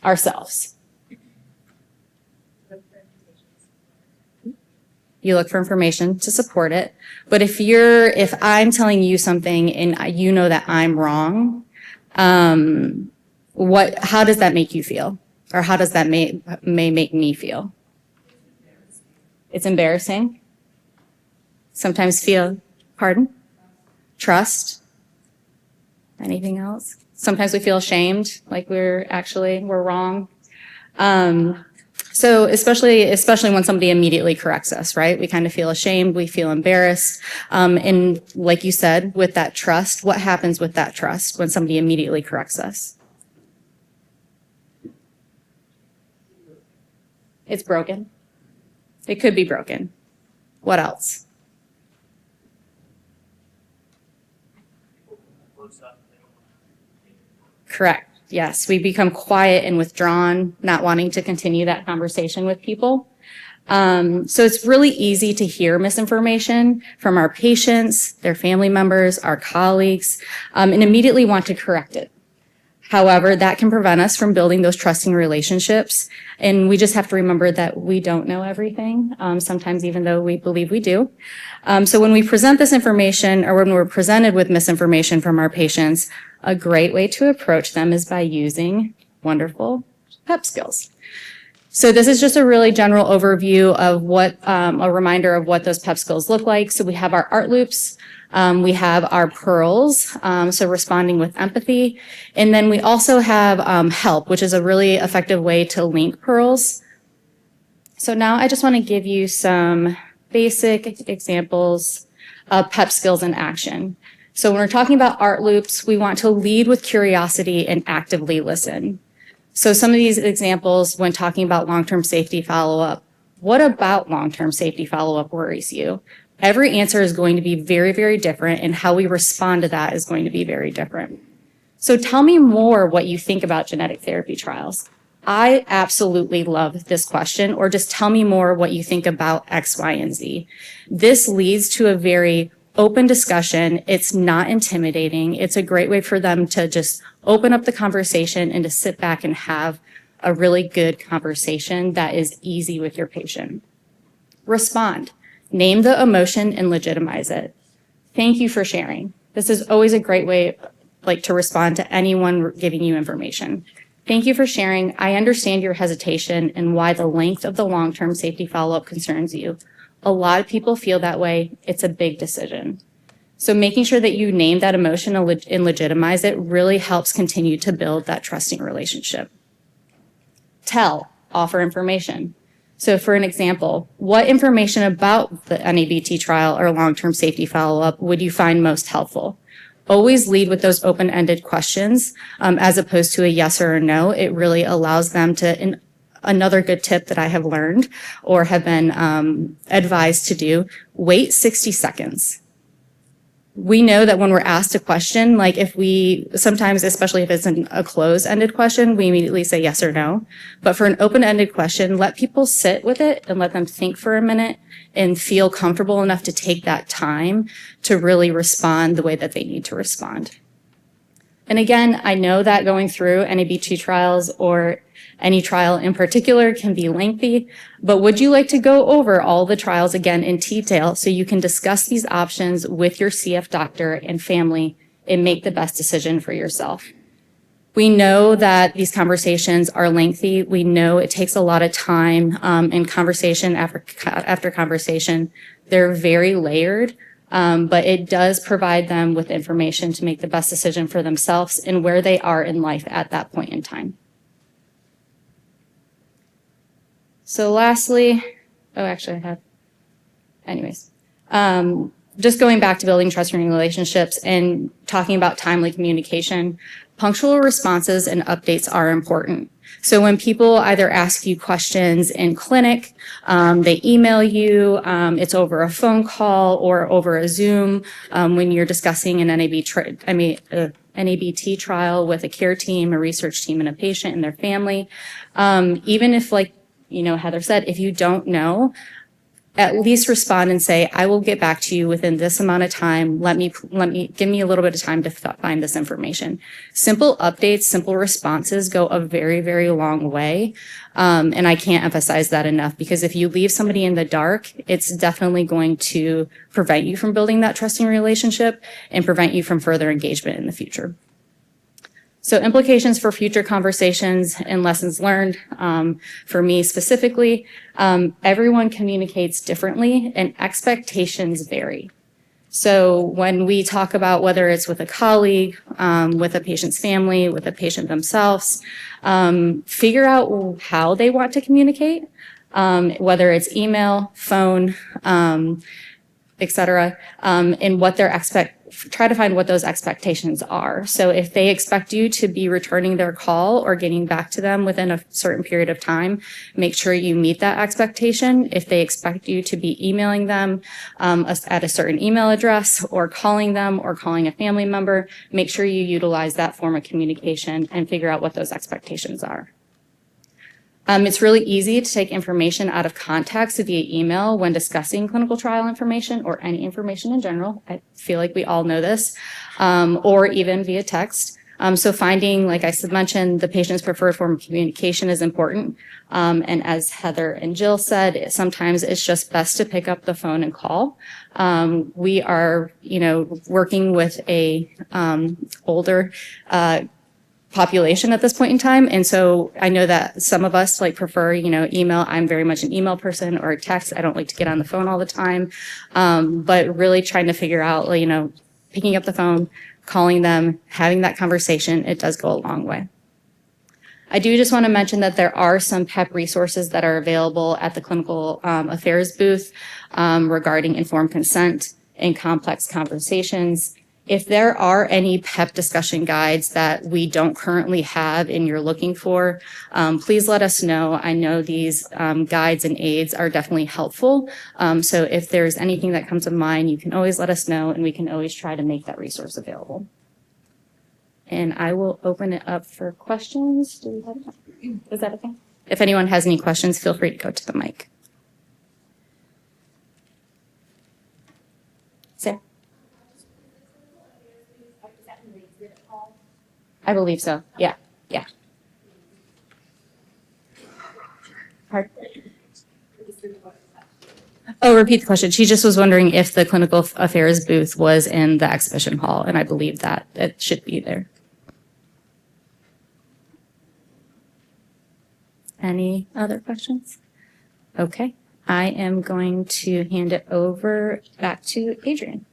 E: ourselves? You look for information to support it. But if I'm telling you something and you know that I'm wrong, how does that make you feel? Or how does that may make me feel? It's embarrassing. Sometimes feel, pardon? Trust.
B: Anything else? Sometimes we feel ashamed, like we're wrong. So especially when somebody immediately corrects us, right? We kind of feel ashamed, we feel embarrassed. And like you said, with that trust, what happens with that trust when somebody immediately corrects us? It's broken. It could be broken. What else? Correct. Yes, we become quiet and withdrawn, not wanting to continue that conversation with people. So it's really easy to hear misinformation from our patients, their family members, our colleagues, and immediately want to correct it. However, that can prevent us from building those trusting relationships. And we just have to remember that we don't know everything, sometimes even though we believe we do. So when we present this information or when we're presented with misinformation from our patients, a great way to approach them is by using wonderful PEP skills. So this is just a really general overview of what, a reminder of what those PEP skills look like. So we have our art loops. We have our pearls, so responding with empathy. And then we also have help, which is a really effective way to link pearls. So now I just want to give you some basic examples of PEP skills in action. So when we're talking about art loops, we want to lead with curiosity and actively listen. So some of these examples when talking about long-term safety follow-up, what about long-term safety follow-up worries you? Every answer is going to be very, very different, and how we respond to that is going to be very different. So tell me more what you think about genetic therapy trials. I absolutely love this question, or just tell me more what you think about X, Y, and Z. This leads to a very open discussion. It's not intimidating. It's a great way for them to just open up the conversation and to sit back and have a really good conversation that is easy with your patient. Respond. Name the emotion and legitimize it. Thank you for sharing. This is always a great way, to respond to anyone giving you information. Thank you for sharing. I understand your hesitation and why the length of the long-term safety follow-up concerns you. A lot of people feel that way. It's a big decision. So making sure that you name that emotion and legitimize it really helps continue to build that trusting relationship. Tell, offer information. So for an example, what information about the NABT trial or long-term safety follow-up would you find most helpful? Always lead with those open-ended questions as opposed to a yes or a no. It really allows them to, and another good tip that I have learned or have been advised to do, wait 60 seconds. We know that when we're asked a question, sometimes, especially if it's a closed-ended question, we immediately say yes or no. But for an open-ended question, let people sit with it and let them think for a minute and feel comfortable enough to take that time to really respond the way that they need to respond. And again, I know that going through NABT trials or any trial in particular can be lengthy, but would you like to go over all the trials again in detail so you can discuss these options with your CF doctor and family and make the best decision for yourself? We know that these conversations are lengthy. We know it takes a lot of time and conversation after conversation. They're very layered, but it does provide them with information to make the best decision for themselves and where they are in life at that point in time. So lastly, just going back to building trusting relationships and talking about timely communication, punctual responses and updates are important. So when people either ask you questions in clinic, they email you, it's over a phone call or over a Zoom, when you're discussing an NABT trial with a care team, a research team, and a patient and their family. Even if Heather said, if you don't know, at least respond and say, I will get back to you within this amount of time. Give me a little bit of time to find this information. Simple updates, simple responses go a very, very long way. And I can't emphasize that enough, because if you leave somebody in the dark, it's definitely going to prevent you from building that trusting relationship and prevent you from further engagement in the future. So implications for future conversations and lessons learned, for me specifically, everyone communicates differently and expectations vary. So when we talk about whether it's with a colleague, with a patient's family, with a patient themselves, figure out how they want to communicate, whether it's email, phone, et cetera, and what their try to find what those expectations are. So if they expect you to be returning their call or getting back to them within a certain period of time, make sure you meet that expectation. If they expect you to be emailing them at a certain email address or calling them or calling a family member, make sure you utilize that form of communication and figure out what those expectations are. It's really easy to take information out of context via email when discussing clinical trial information or any information in general. I feel like we all know this, or even via text. So finding, like I mentioned, the patient's preferred form of communication is important. And as Heather and Jill said, sometimes it's just best to pick up the phone and call. We are, working with a older population at this point in time. And so I know that some of us prefer, email. I'm very much an email person, or text. I don't like to get on the phone all the time. But really trying to figure out, picking up the phone, calling them, having that conversation, it does go a long way. I do just want to mention that there are some PEP resources that are available at the clinical affairs booth regarding informed consent and complex conversations. If there are any PEP discussion guides that we don't currently have and you're looking for, please let us know. I know these guides and aids are definitely helpful. So if there's anything that comes to mind, you can always let us know and we can always try to make that resource available. And I will open it up for questions. Is that okay? If anyone has any questions, feel free to go to the mic. Sarah? I believe so. Yeah. Pardon? Oh, repeat the question. She just was wondering if the clinical affairs booth was in the exhibition hall, and I believe that it should be there. Any other questions? Okay. I am going to hand it over back to Adrian.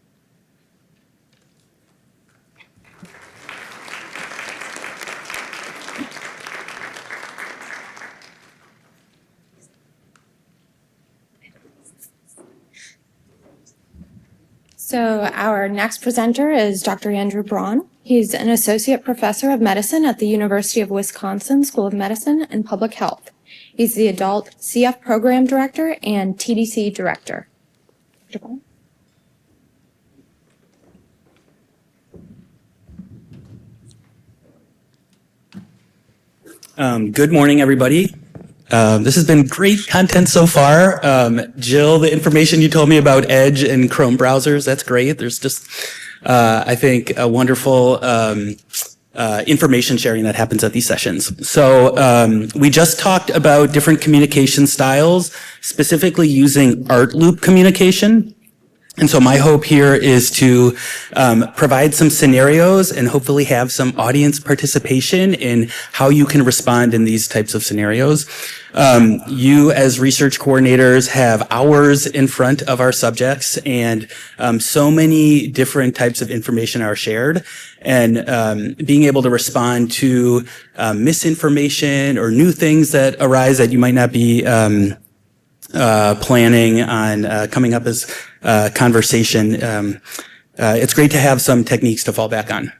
J: So our next presenter is Dr. Andrew Braun. He's an associate professor of medicine at the University of Wisconsin School of Medicine and Public Health. He's the adult CF program director and TDC director. Dr. Braun?
K: Good morning, everybody. This has been great content so far. Jill, the information you told me about Edge and Chrome browsers, that's great. There's just, I think, a wonderful information sharing that happens at these sessions. So we just talked about different communication styles, specifically using art loop communication. And so my hope here is to provide some scenarios and hopefully have some audience participation in how you can respond in these types of scenarios. You as research coordinators have hours in front of our subjects, and so many different types of information are shared. And being able to respond to misinformation or new things that arise that you might not be planning on coming up as conversation. It's great to have some techniques to fall back on.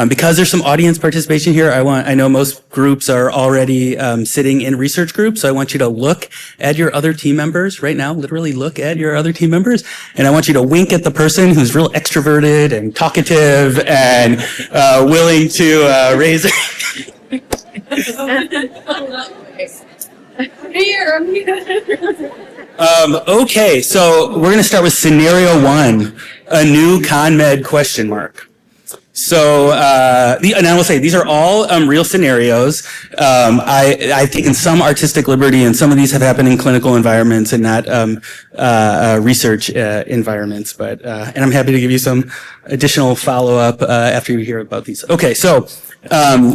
K: Because there's some audience participation here, I know most groups are already sitting in research groups, so I want you to look at your other team members right now, literally look at your other team members, and I want you to wink at the person who's real extroverted and talkative and willing to raise okay, so we're going to start with scenario 1, a new ConMed question mark. So, and I will say, these are all real scenarios. I've taken some artistic liberty, and some of these have happened in clinical environments and not research environments. But and I'm happy to give you some additional follow-up after you hear about these. Okay, so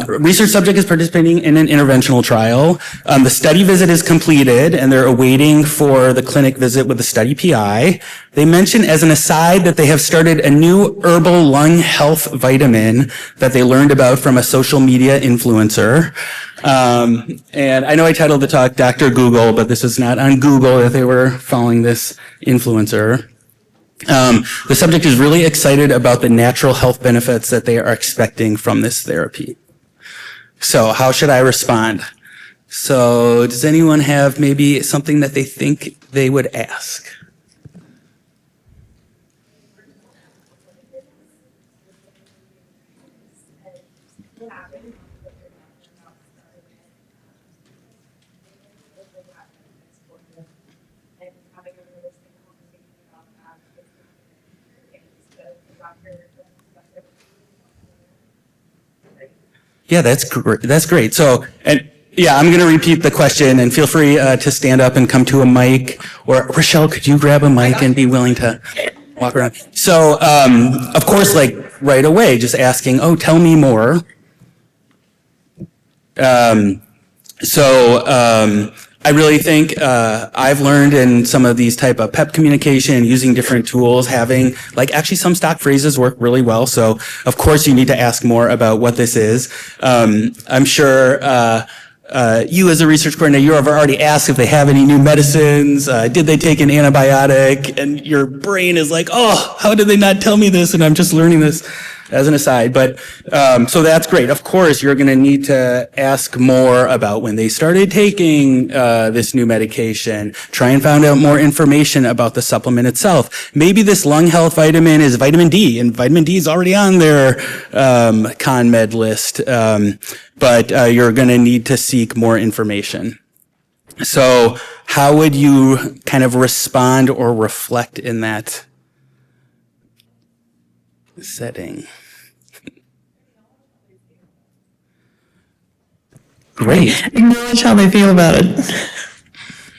K: research subject is participating in an interventional trial. The study visit is completed, and they're awaiting for the clinic visit with the study PI. They mention as an aside that they have started a new herbal lung health vitamin that they learned about from a social media influencer. And I know I titled the talk Dr. Google, but this is not on Google that they were following this influencer. The subject is really excited about the natural health benefits that they are expecting from this therapy. So how should I respond? So does anyone have maybe something that they think they would ask? Yeah, that's great. That's great. So, and yeah, I'm going to repeat the question, and feel free to stand up and come to a mic. Or Rochelle, could you grab a mic and be willing to walk around? So, of course, like right away, just asking, "Oh, tell me more." I really think I've learned in some of these type of PEP communication, using different tools, having like actually some stock phrases work really well. So of course you need to ask more about what this is. I'm sure you as a research coordinator, you have already asked if they have any new medicines. Did they take an antibiotic? And your brain is like, oh, how did they not tell me this? And I'm just learning this as an aside. But so that's great. Of course, you're going to need to ask more about when they started taking this new medication. Try and find out more information about the supplement itself. Maybe this lung health vitamin is vitamin D, and vitamin D is already on their ConMed list. But you're going to need to seek more information. So how would you kind of respond or reflect in that setting? Great.
G: Acknowledge how they feel about it.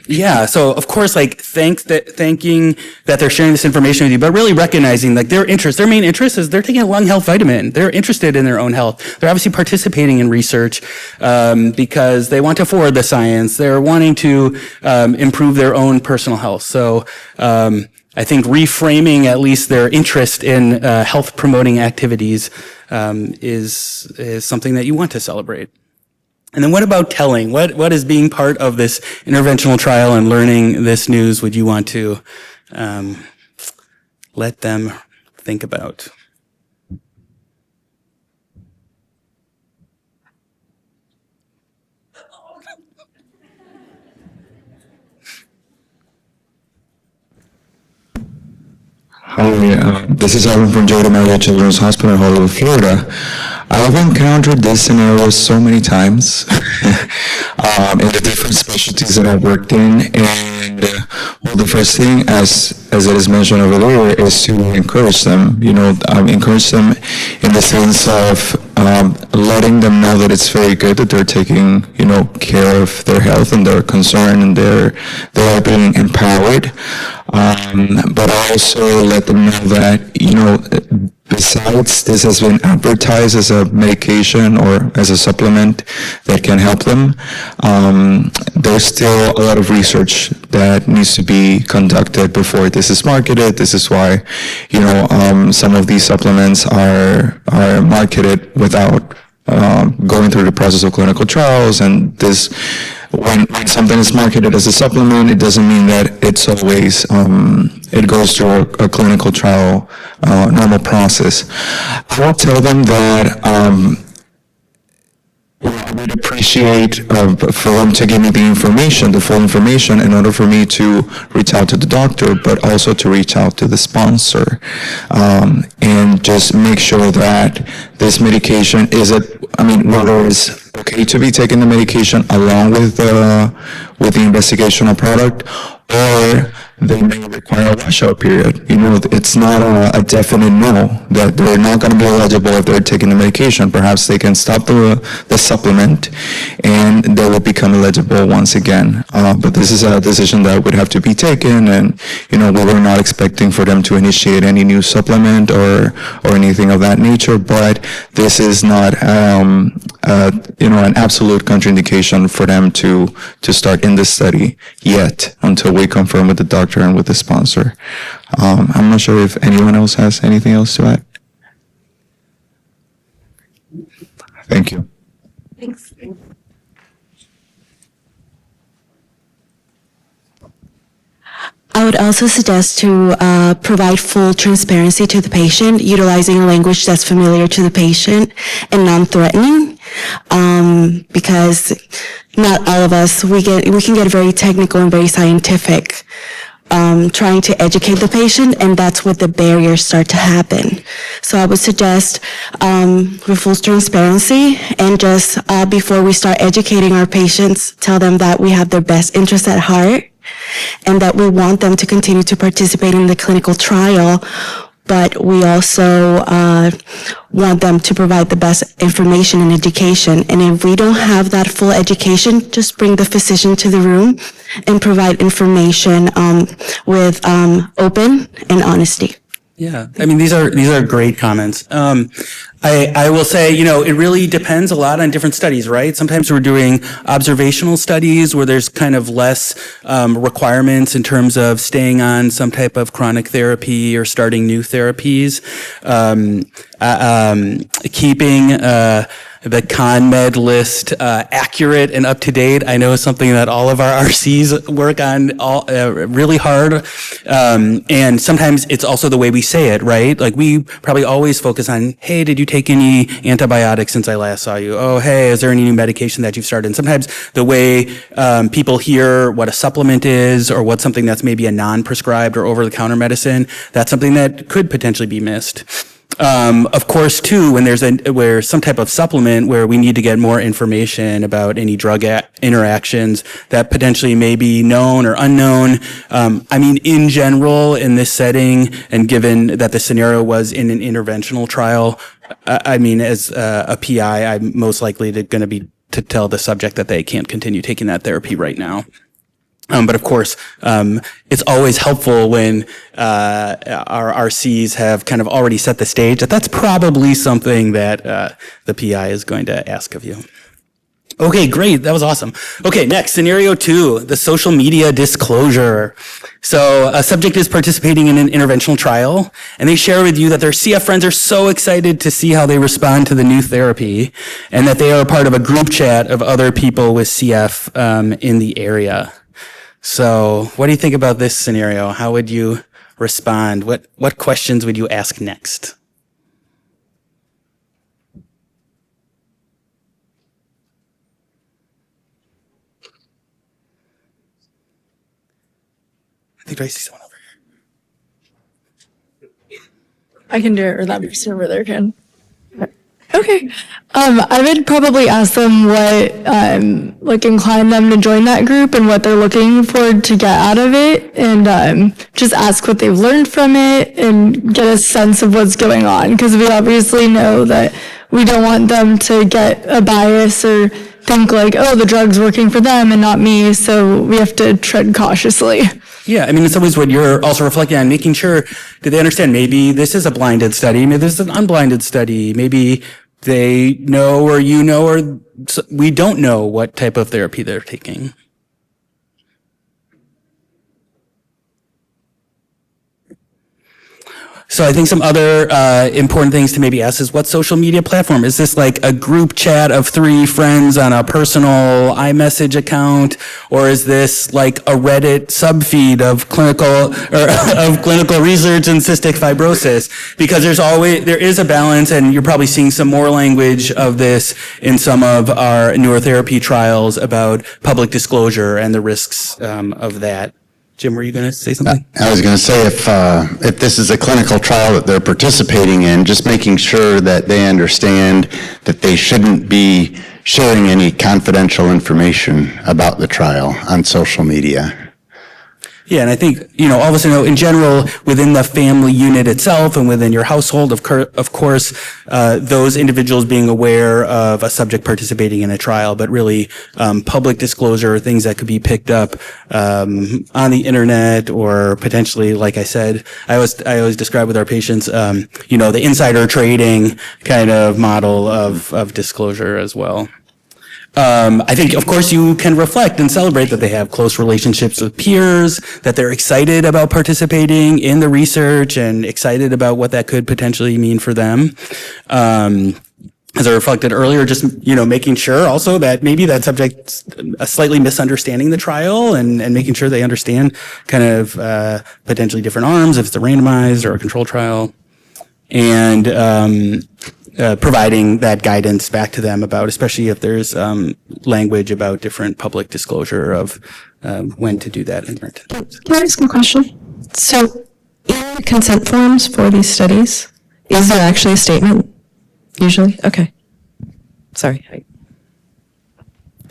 K: Yeah. So of course, like thanking that they're sharing this information with you, but really recognizing like their main interest is they're taking a lung health vitamin. They're interested in their own health. They're obviously participating in research because they want to forward the science. They're wanting to improve their own personal health. So I think reframing at least their interest in health promoting activities is something that you want to celebrate. And then what about telling? What is being part of this interventional trial and learning this news would you want to let them think about?
L: Hi, this is Aaron from Jordan Area Children's Hospital in Hollywood, Florida. I've encountered this scenario so many times in the different specialties that I've worked in, and well, the first thing, as it is mentioned over there, is to encourage them. Encourage them in the sense of letting them know that it's very good that they're taking, care of their health and their concern, and they're being empowered. But I also let them know that, besides this has been advertised as a medication or as a supplement that can help them, there's still a lot of research that needs to be conducted before this is marketed. This is why, some of these supplements are marketed without going through the process of clinical trials. And this, when something is marketed as a supplement, it doesn't mean that it's always it goes through a clinical trial normal process. I will tell them that I would appreciate for them to give me the full information, in order for me to reach out to the doctor, but also to reach out to the sponsor, and just make sure that this medication whether it's okay to be taking the medication along with the investigational product, or they may require a washout period. You know, it's not a definite no that they're not going to be eligible if they're taking the medication. Perhaps they can stop the supplement and they will become eligible once again. But this is a decision that would have to be taken, and, you know, we were not expecting for them to initiate any new supplement or anything of that nature, but this is not, you know, an absolute contraindication for them to start in this study yet until we confirm with the doctor and with the sponsor. I'm not sure if anyone else has anything else to add. Thank you.
J: Thanks.
E: I would also suggest to provide full transparency to the patient, utilizing a language that's familiar to the patient and non-threatening, because not all of us, we can get very technical and very scientific, trying to educate the patient, and that's where the barriers start to happen. So I would suggest with full transparency, and just before we start educating our patients, tell them that we have their best interest at heart, and that we want them to continue to participate in the clinical trial, but we also want them to provide the best information and education. And if we don't have that full education, just bring the physician to the room and provide information with open and honesty.
K: Yeah, I mean, these are great comments. I will say, you know, it really depends a lot on different studies, right? Sometimes we're doing observational studies where there's kind of less requirements in terms of staying on some type of chronic therapy or starting new therapies. Keeping the ConMed list accurate and up to date, I know, is something that all of our RCs work on really hard. And sometimes it's also the way we say it, right? Like, we probably always focus on, hey, did you take any antibiotics since I last saw you? Oh, hey, is there any new medication that you've started? And sometimes the way people hear what a supplement is, or what something that's maybe a non-prescribed or over-the-counter medicine, that's something that could potentially be missed. Of course, too, when there's some type of supplement where we need to get more information about any drug interactions that potentially may be known or unknown. I mean, in general, in this setting, and given that the scenario was in an interventional trial, I mean, as a PI, I'm most likely going to be to tell the subject that they can't continue taking that therapy right now. But of course, it's always helpful when our RCs have kind of already set the stage that that's probably something that the PI is going to ask of you. Okay, great. That was awesome. Okay, next, scenario 2, the social media disclosure. So a subject is participating in an interventional trial, and they share with you that their CF friends are so excited to see how they respond to the new therapy, and that they are a part of a group chat of other people with CF in the area. So what do you think about this scenario? How would you respond? What questions would you ask next? I think I see someone over here.
F: I can do it, or that person over there can. Okay. I would probably ask them what inclined them to join that group and what they're looking for to get out of it, and just ask what they've learned from it and get a sense of what's going on, because we obviously know that we don't want them to get a bias or think like, oh, the drug's working for them and not me, so we have to tread cautiously.
K: Yeah, I mean, it's always what you're also reflecting on, making sure, do they understand maybe this is a blinded study, maybe this is an unblinded study, maybe they know, or you know, or we don't know what type of therapy they're taking. So I think some other important things to maybe ask is, what social media platform? Is this like a group chat of 3 friends on a personal iMessage account? Or is this like a Reddit subfeed of clinical research in cystic fibrosis? Because there is a balance, and you're probably seeing some more language of this in some of our neurotherapy trials about public disclosure and the risks of that. Jim, were you going to say something?
M: I was going to say, if this is a clinical trial that they're participating in, just making sure that they understand that they shouldn't be sharing any confidential information about the trial on social media.
K: Yeah, and I think, all of us know in general, within the family unit itself and within your household, of course, those individuals being aware of a subject participating in a trial, but really public disclosure, things that could be picked up on the internet or potentially, like I said, I always describe with our patients, the insider trading kind of model of disclosure as well. I think, of course, you can reflect and celebrate that they have close relationships with peers, that they're excited about participating in the research and excited about what that could potentially mean for them. As I reflected earlier, just, making sure also that maybe that subject's slightly misunderstanding the trial and making sure they understand kind of potentially different arms, if it's a randomized or a controlled trial. And providing that guidance back to them about, especially if there's language about different public disclosure of when to do that.
N: Can I ask a question? So in the consent forms for these studies, is there actually a statement usually? Okay. Sorry.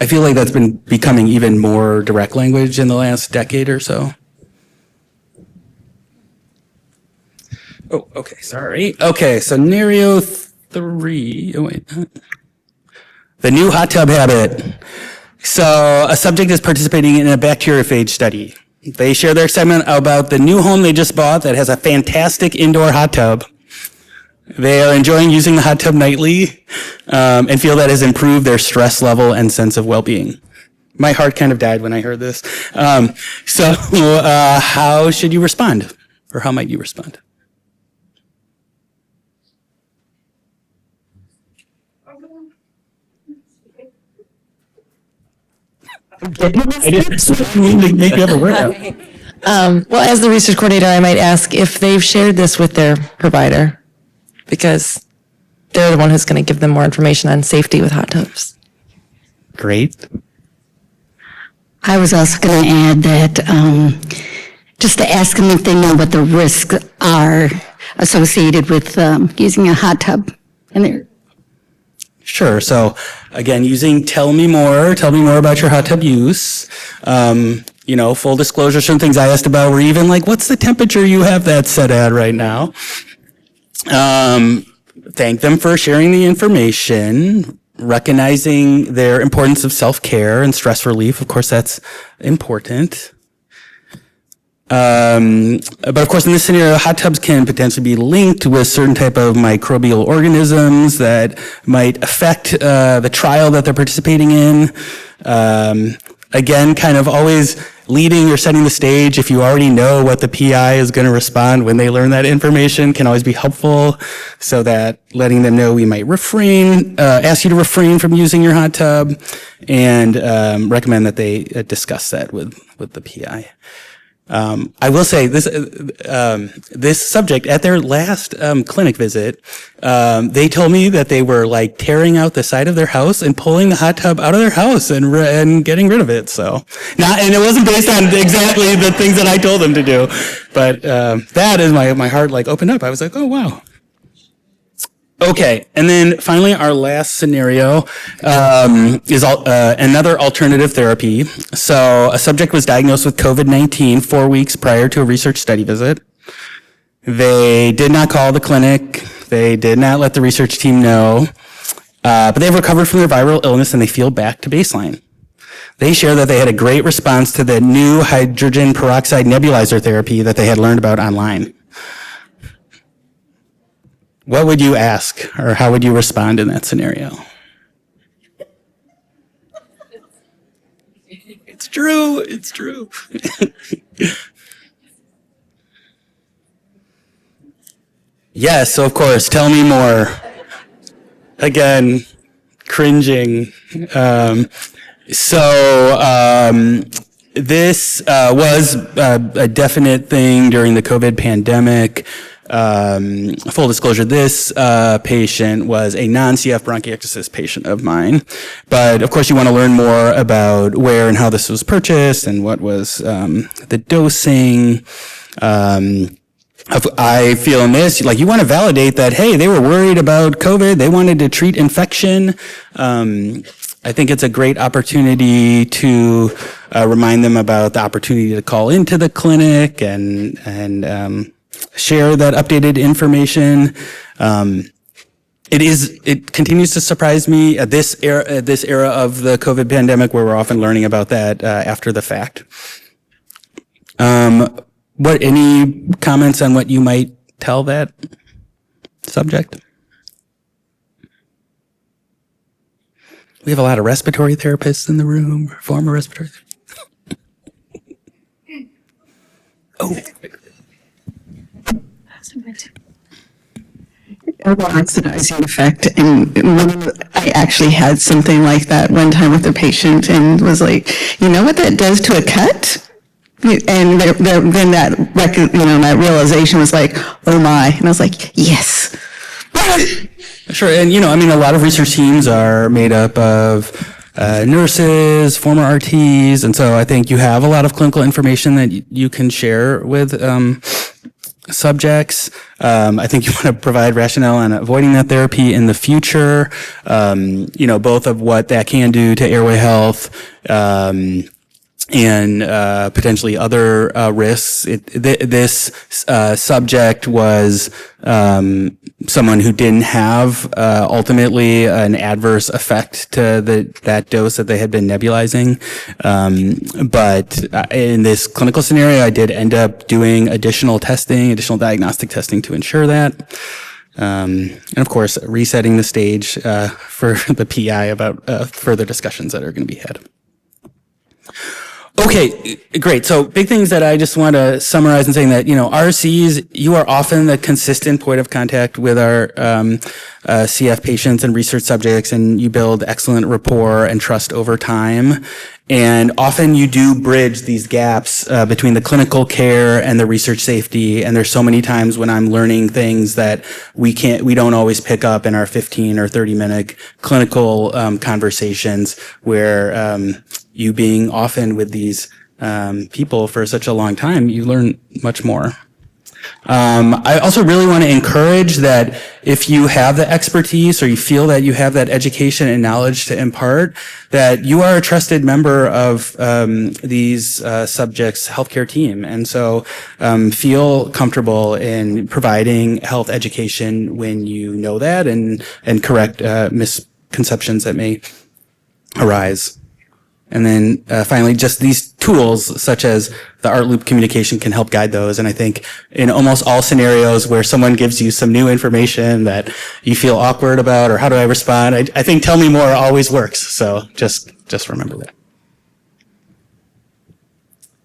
K: I feel like that's been becoming even more direct language in the last decade or so. Oh, okay, sorry. Okay, scenario 3. Oh, wait. The new hot tub habit. So a subject is participating in a bacteriophage study. They share their excitement about the new home they just bought that has a fantastic indoor hot tub. They are enjoying using the hot tub nightly and feel that has improved their stress level and sense of well-being. My heart kind of died when I heard this. So how should you respond? Or how might you respond?
C: Well, as the research coordinator, I might ask if they've shared this with their provider, because they're the one who's going to give them more information on safety with hot tubs.
K: Great.
O: I was also going to add that just to ask them if they know what the risks are associated with using a hot tub in there.
K: Sure. So again, using tell me more about your hot tub use. Full disclosure, some things I asked about were even like, what's the temperature you have that set at right now? Thank them for sharing the information, recognizing their importance of self-care and stress relief. Of course, that's important. But of course, in this scenario, hot tubs can potentially be linked with certain type of microbial organisms that might affect the trial that they're participating in. Again, kind of always leading or setting the stage. If you already know what the PI is going to respond when they learn that information, can always be helpful, so that letting them know we might ask you to refrain from using your hot tub, and recommend that they discuss that with the PI. I will say this subject at their last clinic visit, they told me that they were like tearing out the side of their house and pulling the hot tub out of their house and getting rid of it. So and it wasn't based on exactly the things that I told them to do, but that is my heart like opened up. I was like, oh wow. Okay, and then finally, our last scenario is another alternative therapy. So a subject was diagnosed with COVID-19 4 weeks prior to a research study visit. They did not call the clinic. They did not let the research team know. But they've recovered from their viral illness and they feel back to baseline. They share that they had a great response to the new hydrogen peroxide nebulizer therapy that they had learned about online. What would you ask, or how would you respond in that scenario? It's true. It's true. Yes, of course. Tell me more. Again, cringing. This was a definite thing during the COVID pandemic. Full disclosure, this patient was a non-CF bronchiectasis patient of mine. But of course, you want to learn more about where and how this was purchased and what was the dosing. I feel in this, like, you want to validate that, hey, they were worried about COVID. They wanted to treat infection. I think it's a great opportunity to remind them about the opportunity to call into the clinic and share that updated information. It continues to surprise me at this era of the COVID pandemic, where we're often learning about that after the fact. Any comments on what you might tell that subject? We have a lot of respiratory therapists in the room, former respiratory therapists. Oh.
P: Oxidizing effect, and I actually had something like that one time with a patient, and was like, you know what that does to a cut? And then that realization was like, oh my, and I was like, yes.
K: Sure, and a lot of research teams are made up of nurses, former RTs, and so I think you have a lot of clinical information that you can share with subjects. I think you want to provide rationale on avoiding that therapy in the future, both of what that can do to airway health, and potentially other risks. This subject was someone who didn't have ultimately an adverse effect to that dose that they had been nebulizing. But in this clinical scenario, I did end up doing additional diagnostic testing to ensure that. And of course, resetting the stage for the PI about further discussions that are going to be had. Okay, great. So big things that I just want to summarize in saying that, RCs, you are often the consistent point of contact with our CF patients and research subjects, and you build excellent rapport and trust over time. And often you do bridge these gaps between the clinical care and the research safety. And there's so many times when I'm learning things that we don't always pick up in our 15 or 30-minute clinical conversations, where you being often with these people for such a long time, you learn much more. I also really want to encourage that if you have the expertise or you feel that you have that education and knowledge to impart, that you are a trusted member of these subjects' healthcare team. And so feel comfortable in providing health education when you know that, and correct misconceptions that may arise. And then finally, just these tools such as the art loop communication can help guide those. And I think in almost all scenarios where someone gives you some new information that you feel awkward about, or how do I respond, I think tell me more always works. So just remember that.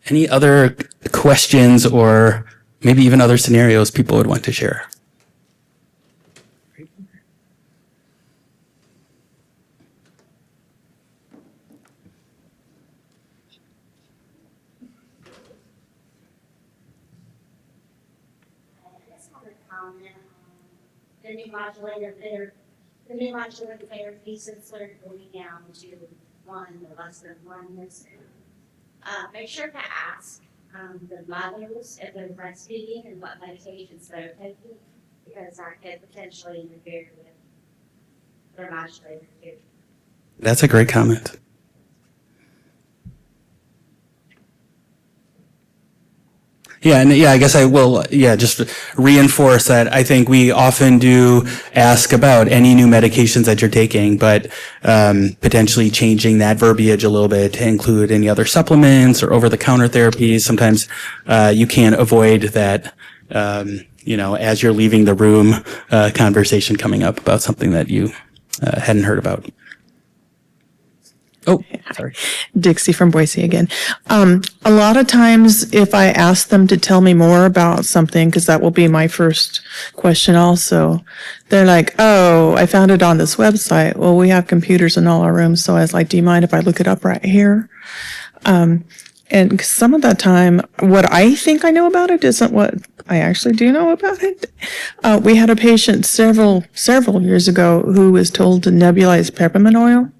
K: Any other questions or maybe even other scenarios people would want to share?
Q: The new modulator therapy, since they're going down to one or less than one missing. Make sure to ask the mothers if they're breastfeeding and what medications they're taking, because that could potentially interfere with their modulator too.
K: That's a great comment. Yeah, and I guess I will, just reinforce that I think we often do ask about any new medications that you're taking, but potentially changing that verbiage a little bit to include any other supplements or over-the-counter therapies. Sometimes you can't avoid that, as you're leaving the room, conversation coming up about something that you hadn't heard about. Oh, sorry.
G: Dixie from Boise again. A lot of times if I ask them to tell me more about something, because that will be my first question also, they're like, oh, I found it on this website. Well, we have computers in all our rooms. So I was like, do you mind if I look it up right here? And some of that time, what I think I know about it isn't what I actually do know about it. We had a patient several years ago who was told to nebulize peppermint oil.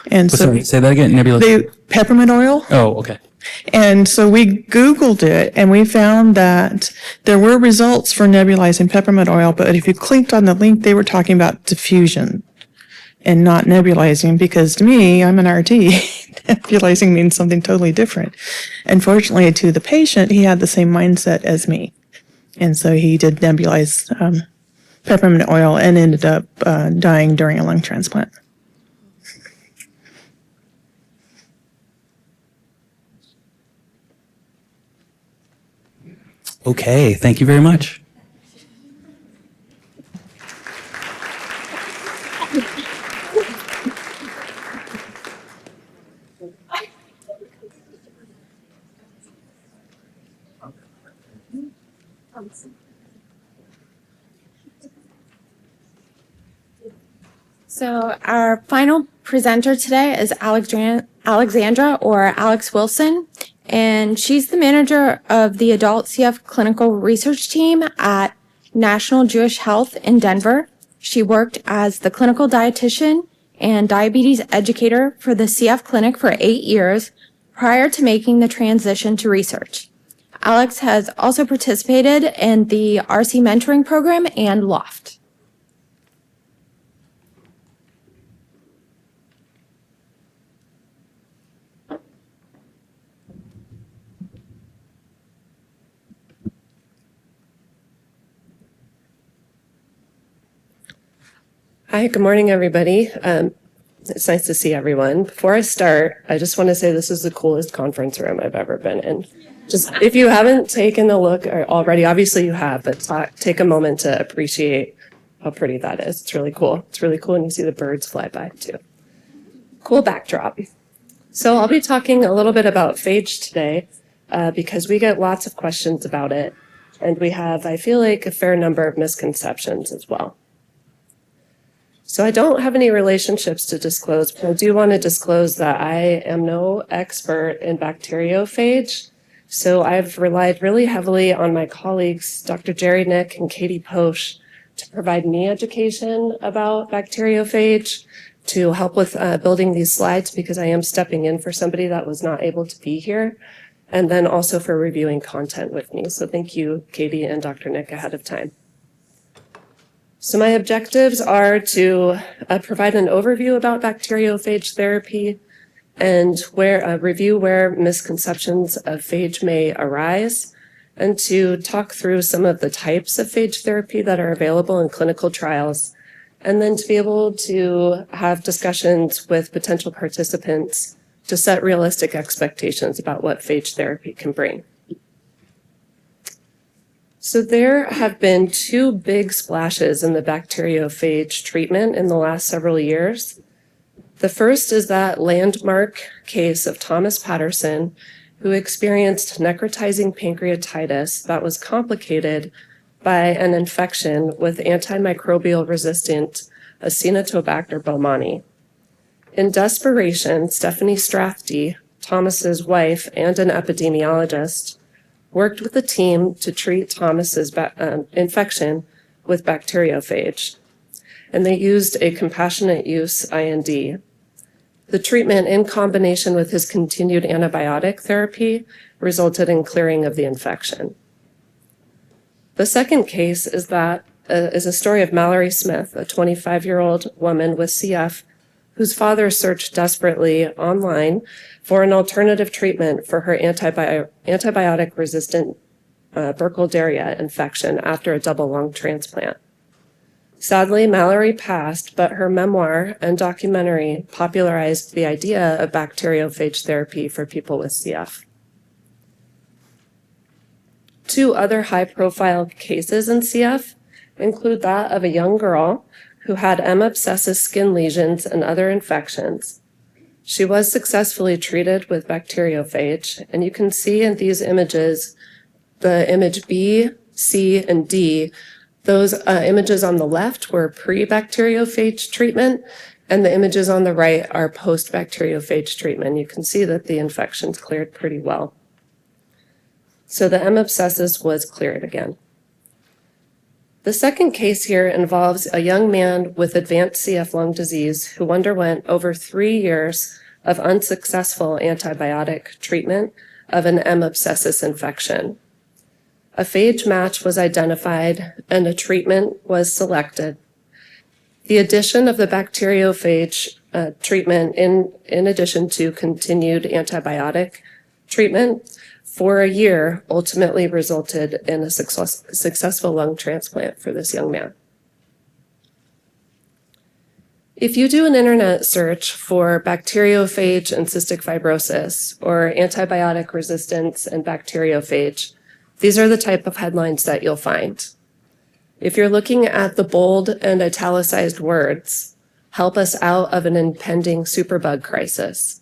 G: And so,
K: sorry, say that again, nebulous.
G: Peppermint oil.
K: Oh, okay.
G: And so we Googled it, and we found that there were results for nebulizing peppermint oil, but if you clicked on the link, they were talking about diffusion. and not nebulizing, because to me, I'm an RT. Nebulizing means something totally different. Unfortunately, to the patient, he had the same mindset as me. And so he did nebulize peppermint oil and ended up dying during a lung transplant.
K: Okay, thank you very much.
J: So our final presenter today is Alexandra or Alex Wilson, and she's the manager of the Adult CF Clinical Research Team at National Jewish Health in Denver. She worked as the clinical dietitian and diabetes educator for the CF Clinic for 8 years prior to making the transition to research. Alex has also participated in the RC mentoring program and LOFT.
I: Hi, good morning, everybody. It's nice to see everyone. Before I start, I just want to say this is the coolest conference room I've ever been in. Just if you haven't taken a look already, obviously you have, but take a moment to appreciate how pretty that is. It's really cool. It's really cool, and you see the birds fly by too. Cool backdrop. So I'll be talking a little bit about phage today because we get lots of questions about it, and we have, I feel like, a fair number of misconceptions as well. So I don't have any relationships to disclose, but I do want to disclose that I am no expert in bacteriophage. So I've relied really heavily on my colleagues, Dr. Jerry Nick and Katie Posch, to provide me education about bacteriophage, to help with building these slides, because I am stepping in for somebody that was not able to be here, and then also for reviewing content with me. So thank you, Katie and Dr. Nick, ahead of time. So my objectives are to provide an overview about bacteriophage therapy and review where misconceptions of phage may arise, and to talk through some of the types of phage therapy that are available in clinical trials, and then to be able to have discussions with potential participants to set realistic expectations about what phage therapy can bring. So there have been 2 big splashes in the bacteriophage treatment in the last several years. The first is that landmark case of Thomas Patterson, who experienced necrotizing pancreatitis that was complicated by an infection with antimicrobial resistant Acinetobacter baumannii. In desperation, Stephanie Strathdy, Thomas's wife and an epidemiologist, worked with the team to treat Thomas's infection with bacteriophage, and they used a compassionate use IND. The treatment, in combination with his continued antibiotic therapy, resulted in clearing of the infection. The second case is a story of Mallory Smith, a 25-year-old woman with CF, whose father searched desperately online for an alternative treatment for her antibiotic-resistant Burkholderia infection after a double lung transplant. Sadly, Mallory passed, but her memoir and documentary popularized the idea of bacteriophage therapy for people with CF. 2 other high-profile cases in CF include that of a young girl who had M. abscessus skin lesions and other infections. She was successfully treated with bacteriophage, and you can see in these images, the image B, C, and D, those images on the left were pre-bacteriophage treatment, and the images on the right are post-bacteriophage treatment. You can see that the infections cleared pretty well. So the M. abscessus was cleared again. The second case here involves a young man with advanced CF lung disease who underwent over 3 years of unsuccessful antibiotic treatment of an M. abscessus infection. A phage match was identified and a treatment was selected. The addition of the bacteriophage treatment in addition to continued antibiotic treatment for a year ultimately resulted in a successful lung transplant for this young man. If you do an internet search for bacteriophage and cystic fibrosis or antibiotic resistance and bacteriophage, these are the type of headlines that you'll find. If you're looking at the bold and italicized words, help us out of an impending superbug crisis,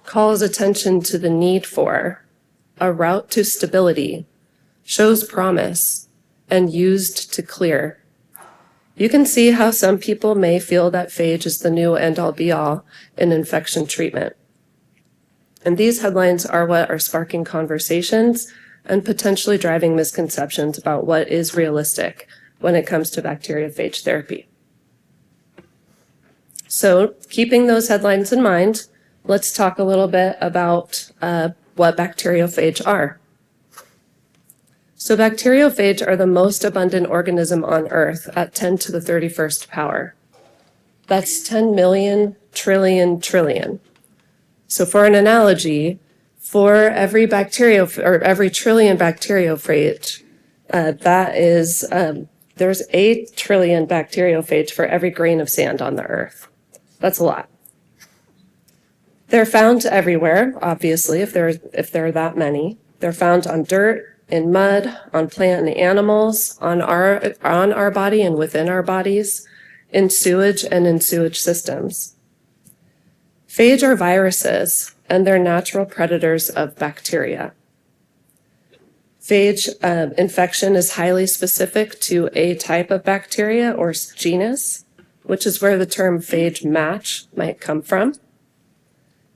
I: calls attention to the need for a route to stability, shows promise, and used to clear. You can see how some people may feel that phage is the new end-all be-all in infection treatment. And these headlines are what are sparking conversations and potentially driving misconceptions about what is realistic when it comes to bacteriophage therapy. So keeping those headlines in mind, let's talk a little bit about what bacteriophage are. So bacteriophage are the most abundant organism on Earth at 10 to the 31st power. That's 10 million trillion. So for an analogy, for every every trillion bacteriophage, that is, there's 8 trillion bacteriophage for every grain of sand on the Earth. That's a lot. They're found everywhere, obviously, if there are that many. They're found on dirt, in mud, on plant and animals, on our body and within our bodies, in sewage and in sewage systems. Phage are viruses, and they're natural predators of bacteria. Phage infection is highly specific to a type of bacteria or genus, which is where the term phage match might come from.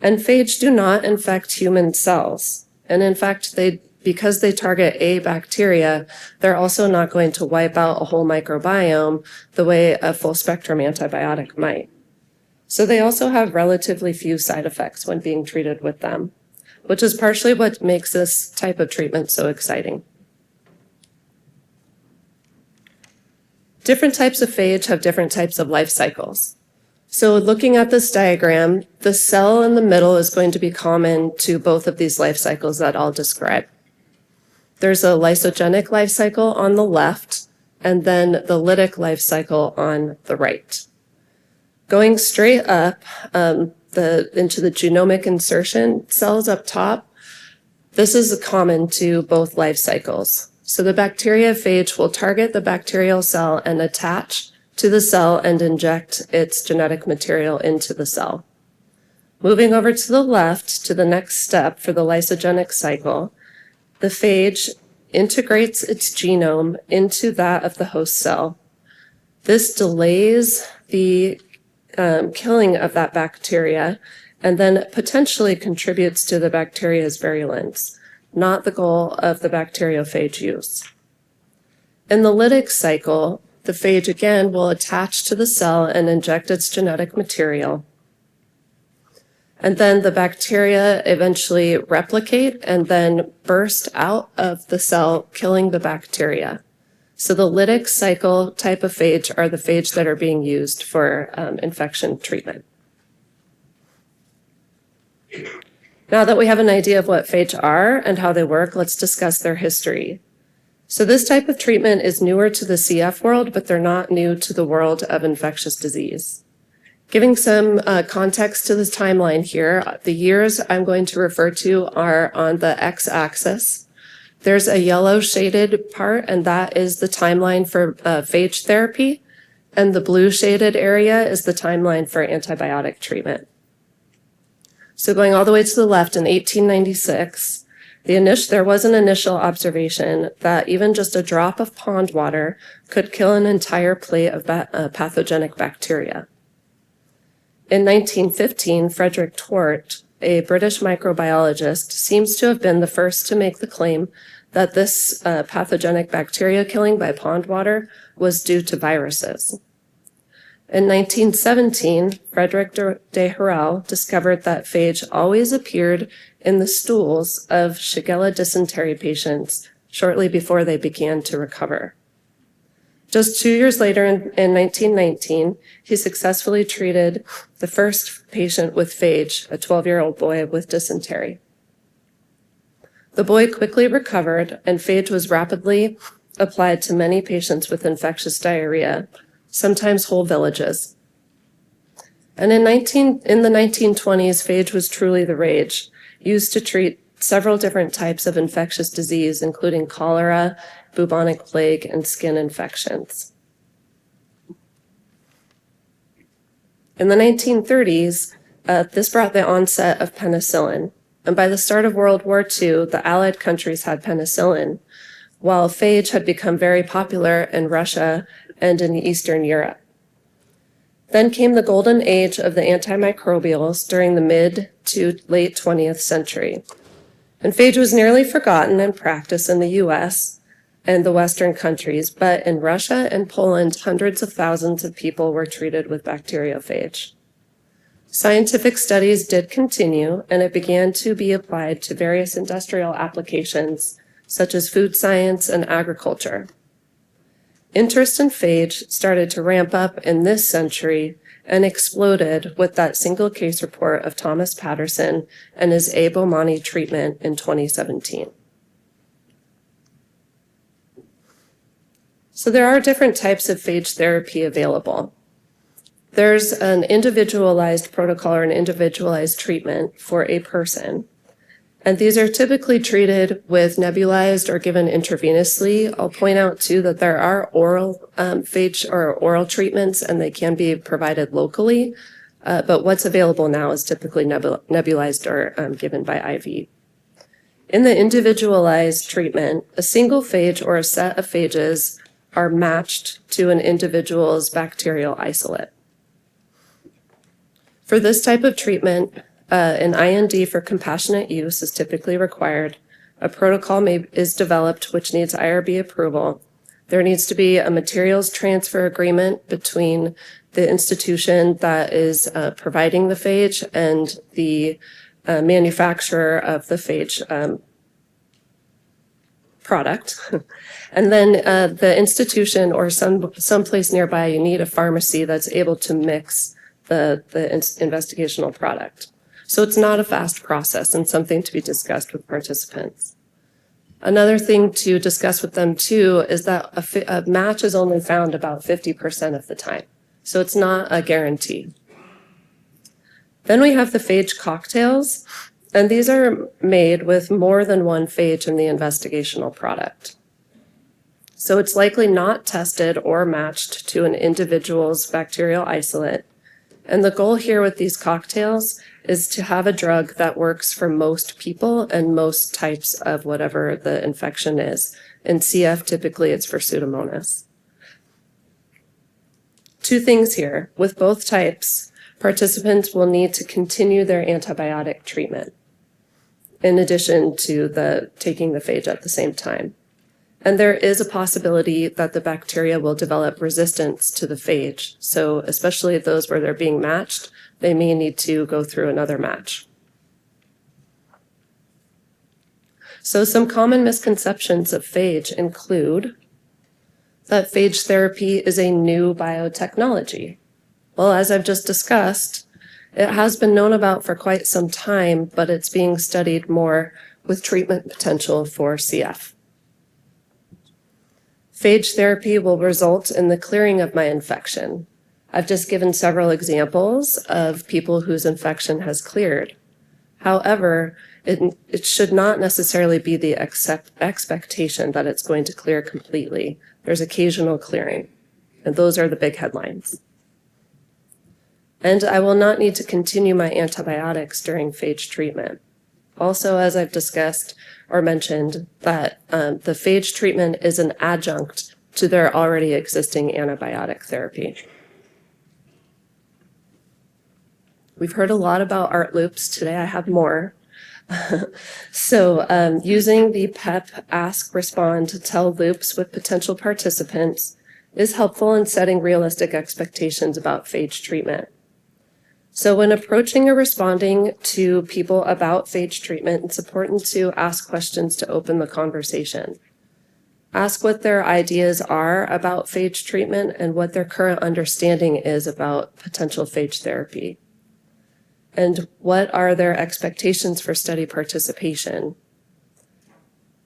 I: And phage do not infect human cells. And in fact, because they target a bacteria, they're also not going to wipe out a whole microbiome the way a full spectrum antibiotic might. So they also have relatively few side effects when being treated with them, which is partially what makes this type of treatment so exciting. Different types of phage have different types of life cycles. So looking at this diagram, the cell in the middle is going to be common to both of these life cycles that I'll describe. There's a lysogenic life cycle on the left, and then the lytic life cycle on the right. Going straight up into the genomic insertion cells up top, this is common to both life cycles. So the bacteriophage will target the bacterial cell and attach to the cell and inject its genetic material into the cell. Moving over to the left to the next step for the lysogenic cycle, the phage integrates its genome into that of the host cell. This delays the killing of that bacteria and then potentially contributes to the bacteria's virulence, not the goal of the bacteriophage use. In the lytic cycle, the phage again will attach to the cell and inject its genetic material. And then the bacteria eventually replicate and then burst out of the cell, killing the bacteria. So the lytic cycle type of phage are the phage that are being used for infection treatment. Now that we have an idea of what phage are and how they work, let's discuss their history. So this type of treatment is newer to the CF world, but they're not new to the world of infectious disease. Giving some context to this timeline here, the years I'm going to refer to are on the x-axis. There's a yellow shaded part, and that is the timeline for phage therapy, and the blue shaded area is the timeline for antibiotic treatment. So going all the way to the left in 1896, there was an initial observation that even just a drop of pond water could kill an entire plate of pathogenic bacteria. In 1915, Frederick Twort, a British microbiologist, seems to have been the first to make the claim that this pathogenic bacteria killing by pond water was due to viruses. In 1917, Frederick de Herelle discovered that phage always appeared in the stools of Shigella dysentery patients shortly before they began to recover. Just 2 years later, in 1919, he successfully treated the first patient with phage, a 12-year-old boy with dysentery. The boy quickly recovered, and phage was rapidly applied to many patients with infectious diarrhea, sometimes whole villages. And in the 1920s, phage was truly the rage, used to treat several different types of infectious disease, including cholera, bubonic plague, and skin infections. In the 1930s, this brought the onset of penicillin. And by the start of World War II, the Allied countries had penicillin, while phage had become very popular in Russia and in Eastern Europe. Then came the golden age of the antimicrobials during the mid to late 20th century. And phage was nearly forgotten in practice in the US and the Western countries, but in Russia and Poland, hundreds of thousands of people were treated with bacteriophage. Scientific studies did continue, and it began to be applied to various industrial applications, such as food science and agriculture. Interest in phage started to ramp up in this century and exploded with that single case report of Thomas Patterson and his Abomani treatment in 2017. So there are different types of phage therapy available. There's an individualized protocol or an individualized treatment for a person. And these are typically treated with nebulized or given intravenously. I'll point out too that there are oral phage or oral treatments, and they can be provided locally. But what's available now is typically nebulized or given by IV. In the individualized treatment, a single phage or a set of phages are matched to an individual's bacterial isolate. For this type of treatment, an IND for compassionate use is typically required. A protocol is developed which needs IRB approval. There needs to be a materials transfer agreement between the institution that is providing the phage and the manufacturer of the phage product. And then the institution or someplace nearby, you need a pharmacy that's able to mix the investigational product. So it's not a fast process and something to be discussed with participants. Another thing to discuss with them too is that a match is only found about 50% of the time. So it's not a guarantee. Then we have the phage cocktails, and these are made with more than one phage in the investigational product. So it's likely not tested or matched to an individual's bacterial isolate. And the goal here with these cocktails is to have a drug that works for most people and most types of whatever the infection is. In CF, typically it's for Pseudomonas. Two things here. With both types, participants will need to continue their antibiotic treatment in addition to taking the phage at the same time. And there is a possibility that the bacteria will develop resistance to the phage. So especially those where they're being matched, they may need to go through another match. So some common misconceptions of phage include that phage therapy is a new biotechnology. Well, as I've just discussed, it has been known about for quite some time, but it's being studied more with treatment potential for CF. Phage therapy will result in the clearing of my infection. I've just given several examples of people whose infection has cleared. However, it should not necessarily be the expectation that it's going to clear completely. There's occasional clearing, and those are the big headlines. And I will not need to continue my antibiotics during phage treatment. Also, as I've discussed or mentioned, that the phage treatment is an adjunct to their already existing antibiotic therapy. We've heard a lot about ART loops. Today I have more. So using the PEP Ask, Respond, Tell loops with potential participants is helpful in setting realistic expectations about phage treatment. So when approaching or responding to people about phage treatment, it's important to ask questions to open the conversation. Ask what their ideas are about phage treatment and what their current understanding is about potential phage therapy. And what are their expectations for study participation?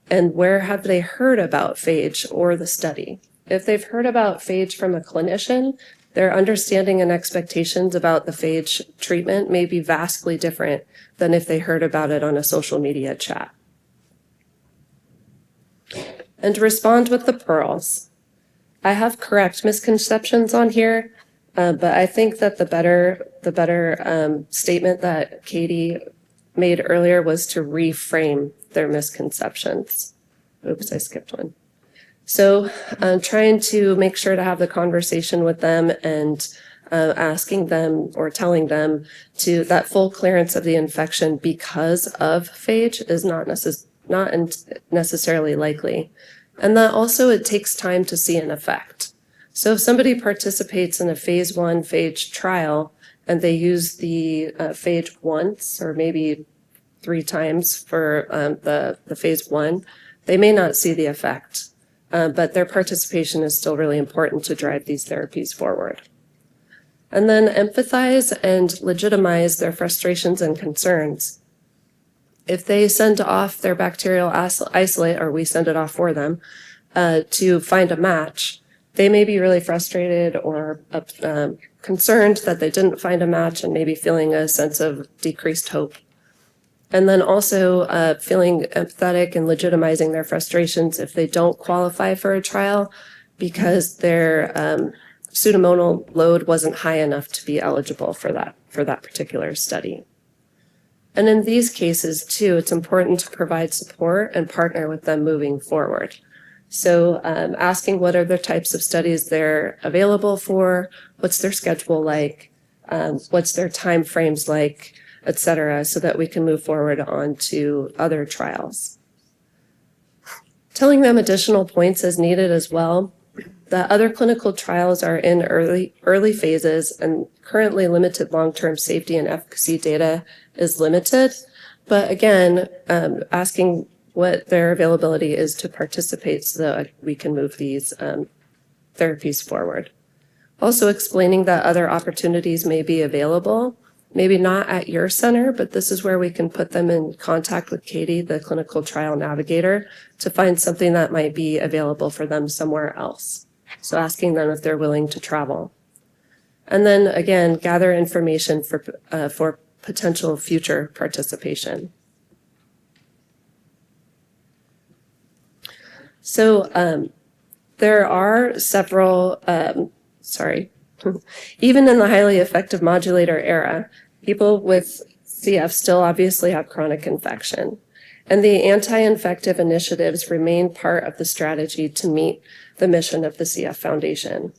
I: And where have they heard about phage or the study? If they've heard about phage from a clinician, their understanding and expectations about the phage treatment may be vastly different than if they heard about it on a social media chat. And respond with the pearls. I have correct misconceptions on here, but I think that the better statement that Katie made earlier was to reframe their misconceptions. Oops, I skipped one. So trying to make sure to have the conversation with them and asking them or telling them that full clearance of the infection because of phage is not necessarily likely. And that also it takes time to see an effect. So if somebody participates in a phase 1 phage trial and they use the phage once or maybe 3 times for the phase 1, they may not see the effect, but their participation is still really important to drive these therapies forward. And then empathize and legitimize their frustrations and concerns. If they send off their bacterial isolate, or we send it off for them, to find a match, they may be really frustrated or concerned that they didn't find a match and maybe feeling a sense of decreased hope. And then also feeling empathetic and legitimizing their frustrations if they don't qualify for a trial because their pseudomonal load wasn't high enough to be eligible for that particular study. And in these cases, too, it's important to provide support and partner with them moving forward. So asking what are the types of studies they're available for, what's their schedule like, what's their time frames like, et cetera, so that we can move forward on to other trials. Telling them additional points as needed as well. The other clinical trials are in early phases, and currently limited long-term safety and efficacy data is limited. But again, asking what their availability is to participate so that we can move these therapies forward. Also explaining that other opportunities may be available, maybe not at your center, but this is where we can put them in contact with Katie, the clinical trial navigator, to find something that might be available for them somewhere else. So asking them if they're willing to travel. And then again, gather information for potential future participation. So there are several, even in the highly effective modulator era, people with CF still obviously have chronic infection. And the anti-infective initiatives remain part of the strategy to meet the mission of the CF Foundation.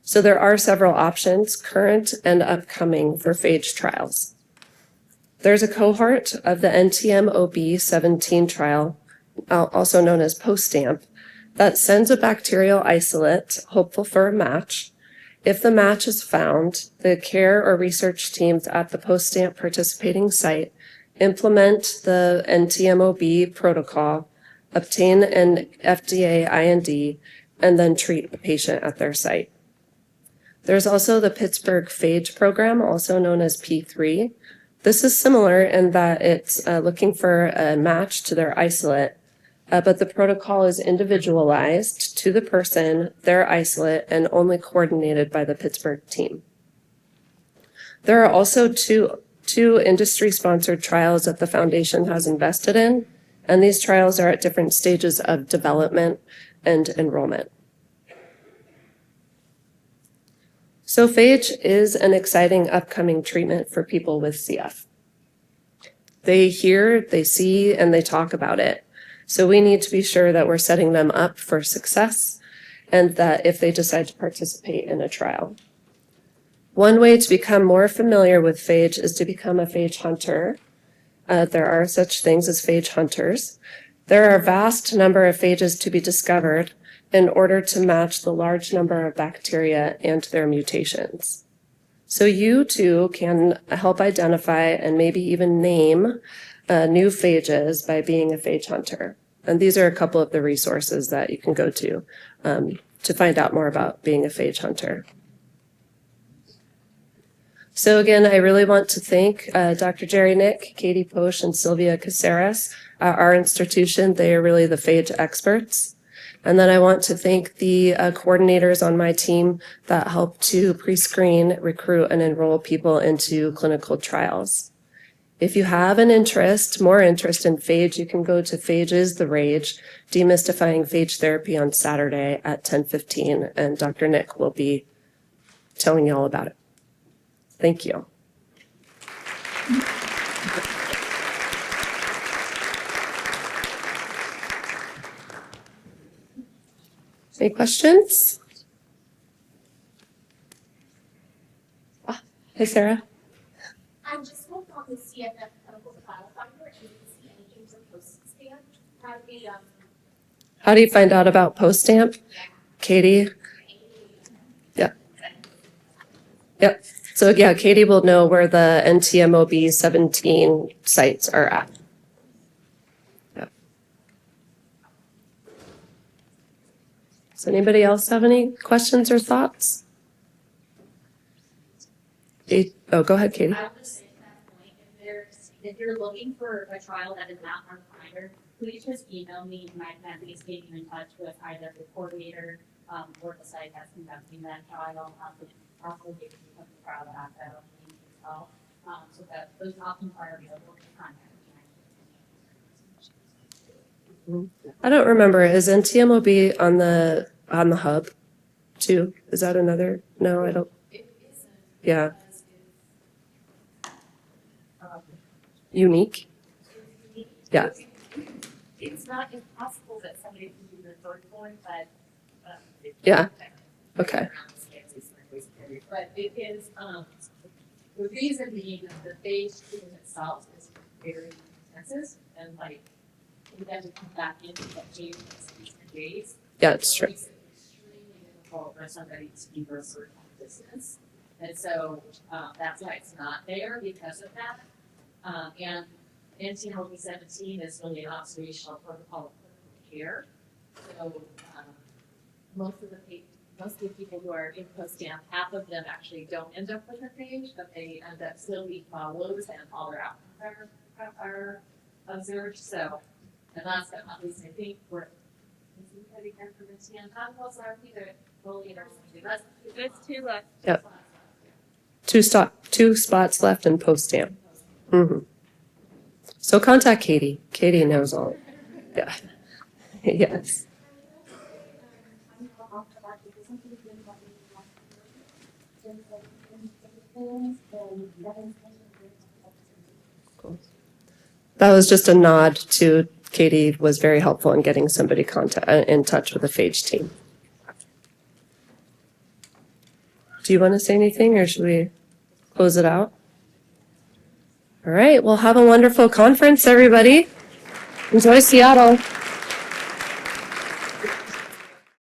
I: So there are several options, current and upcoming, for phage trials. There's a cohort of the NTM-OB17 trial, also known as post-STAMP, that sends a bacterial isolate, hopeful for a match. If the match is found, the care or research teams at the post-STAMP participating site implement the NTM-OB protocol, obtain an FDA IND, and then treat a patient at their site. There's also the Pittsburgh phage program, also known as P3. This is similar in that it's looking for a match to their isolate, but the protocol is individualized to the person, their isolate, and only coordinated by the Pittsburgh team. There are also two industry-sponsored trials that the foundation has invested in, and these trials are at different stages of development and enrollment. So phage is an exciting upcoming treatment for people with CF. They hear, they see, and they talk about it. So we need to be sure that we're setting them up for success and that if they decide to participate in a trial. One way to become more familiar with phage is to become a phage hunter. There are such things as phage hunters. There are a vast number of phages to be discovered in order to match the large number of bacteria and their mutations. So you too can help identify and maybe even name new phages by being a phage hunter. And these are a couple of the resources that you can go to find out more about being a phage hunter. So again, I really want to thank Dr. Jerry Nick, Katie Posch, and Sylvia Caceres at our institution. They are really the phage experts. And then I want to thank the coordinators on my team that help to pre-screen, recruit, and enroll people into clinical trials. If you have an interest, more interest in phage, you can go to Phage is the Rage, Demystifying Phage Therapy on Saturday at 10:15, and Dr. Nick will be telling you all about it. Thank you. Any questions? Hey, Sarah.
Q: I'm just going on the CFF clinical trial finder and you can see anything from post-stamp.
I: How do you find out about post-stamp? Katie? Yeah. Yep. So yeah, Katie will know where the NTMOB 17 sites are at. Yep. Does anybody else have any questions or thoughts? Oh, go ahead, Katie.
R: I would say at that point, if you're looking for a trial that is not on Finder, please just email me and I can at least get you in touch with either the coordinator or the site that's conducting that trial. Also give you some trial asset as well, so that those options are available to contact me.
I: I don't remember. Is NTMOB on the hub too? Is that another? No, I don't. Yeah. Unique? Yeah.
R: It's not impossible that somebody can be referred for, but
I: Yeah. Okay.
R: But it is, the reason being that the phage treatment itself is very intensive and like, we have to come back into that phase in 10 days.
I: Yeah, it's true.
R: It makes it extremely difficult for somebody to be referred from distance. And so, that's why it's not there because of that. And NTMOB 17 is really an observational protocol of clinical care. So, most of the people who are in post-stamp, half of them actually don't end up with a phage, but they end up still being follows and all their outcomes are observed. So, and last but not least, I think we're, is anybody here from the TN? How close are we to fully It's two left.
I: Yep. Two spots left in post-stamp. So contact Katie. Katie knows all. Yeah. Yes. Cool. That was just a nod to Katie was very helpful in getting somebody in touch with the phage team. Do you want to say anything or should we close it out? All right. Well, have a wonderful conference, everybody. Enjoy Seattle.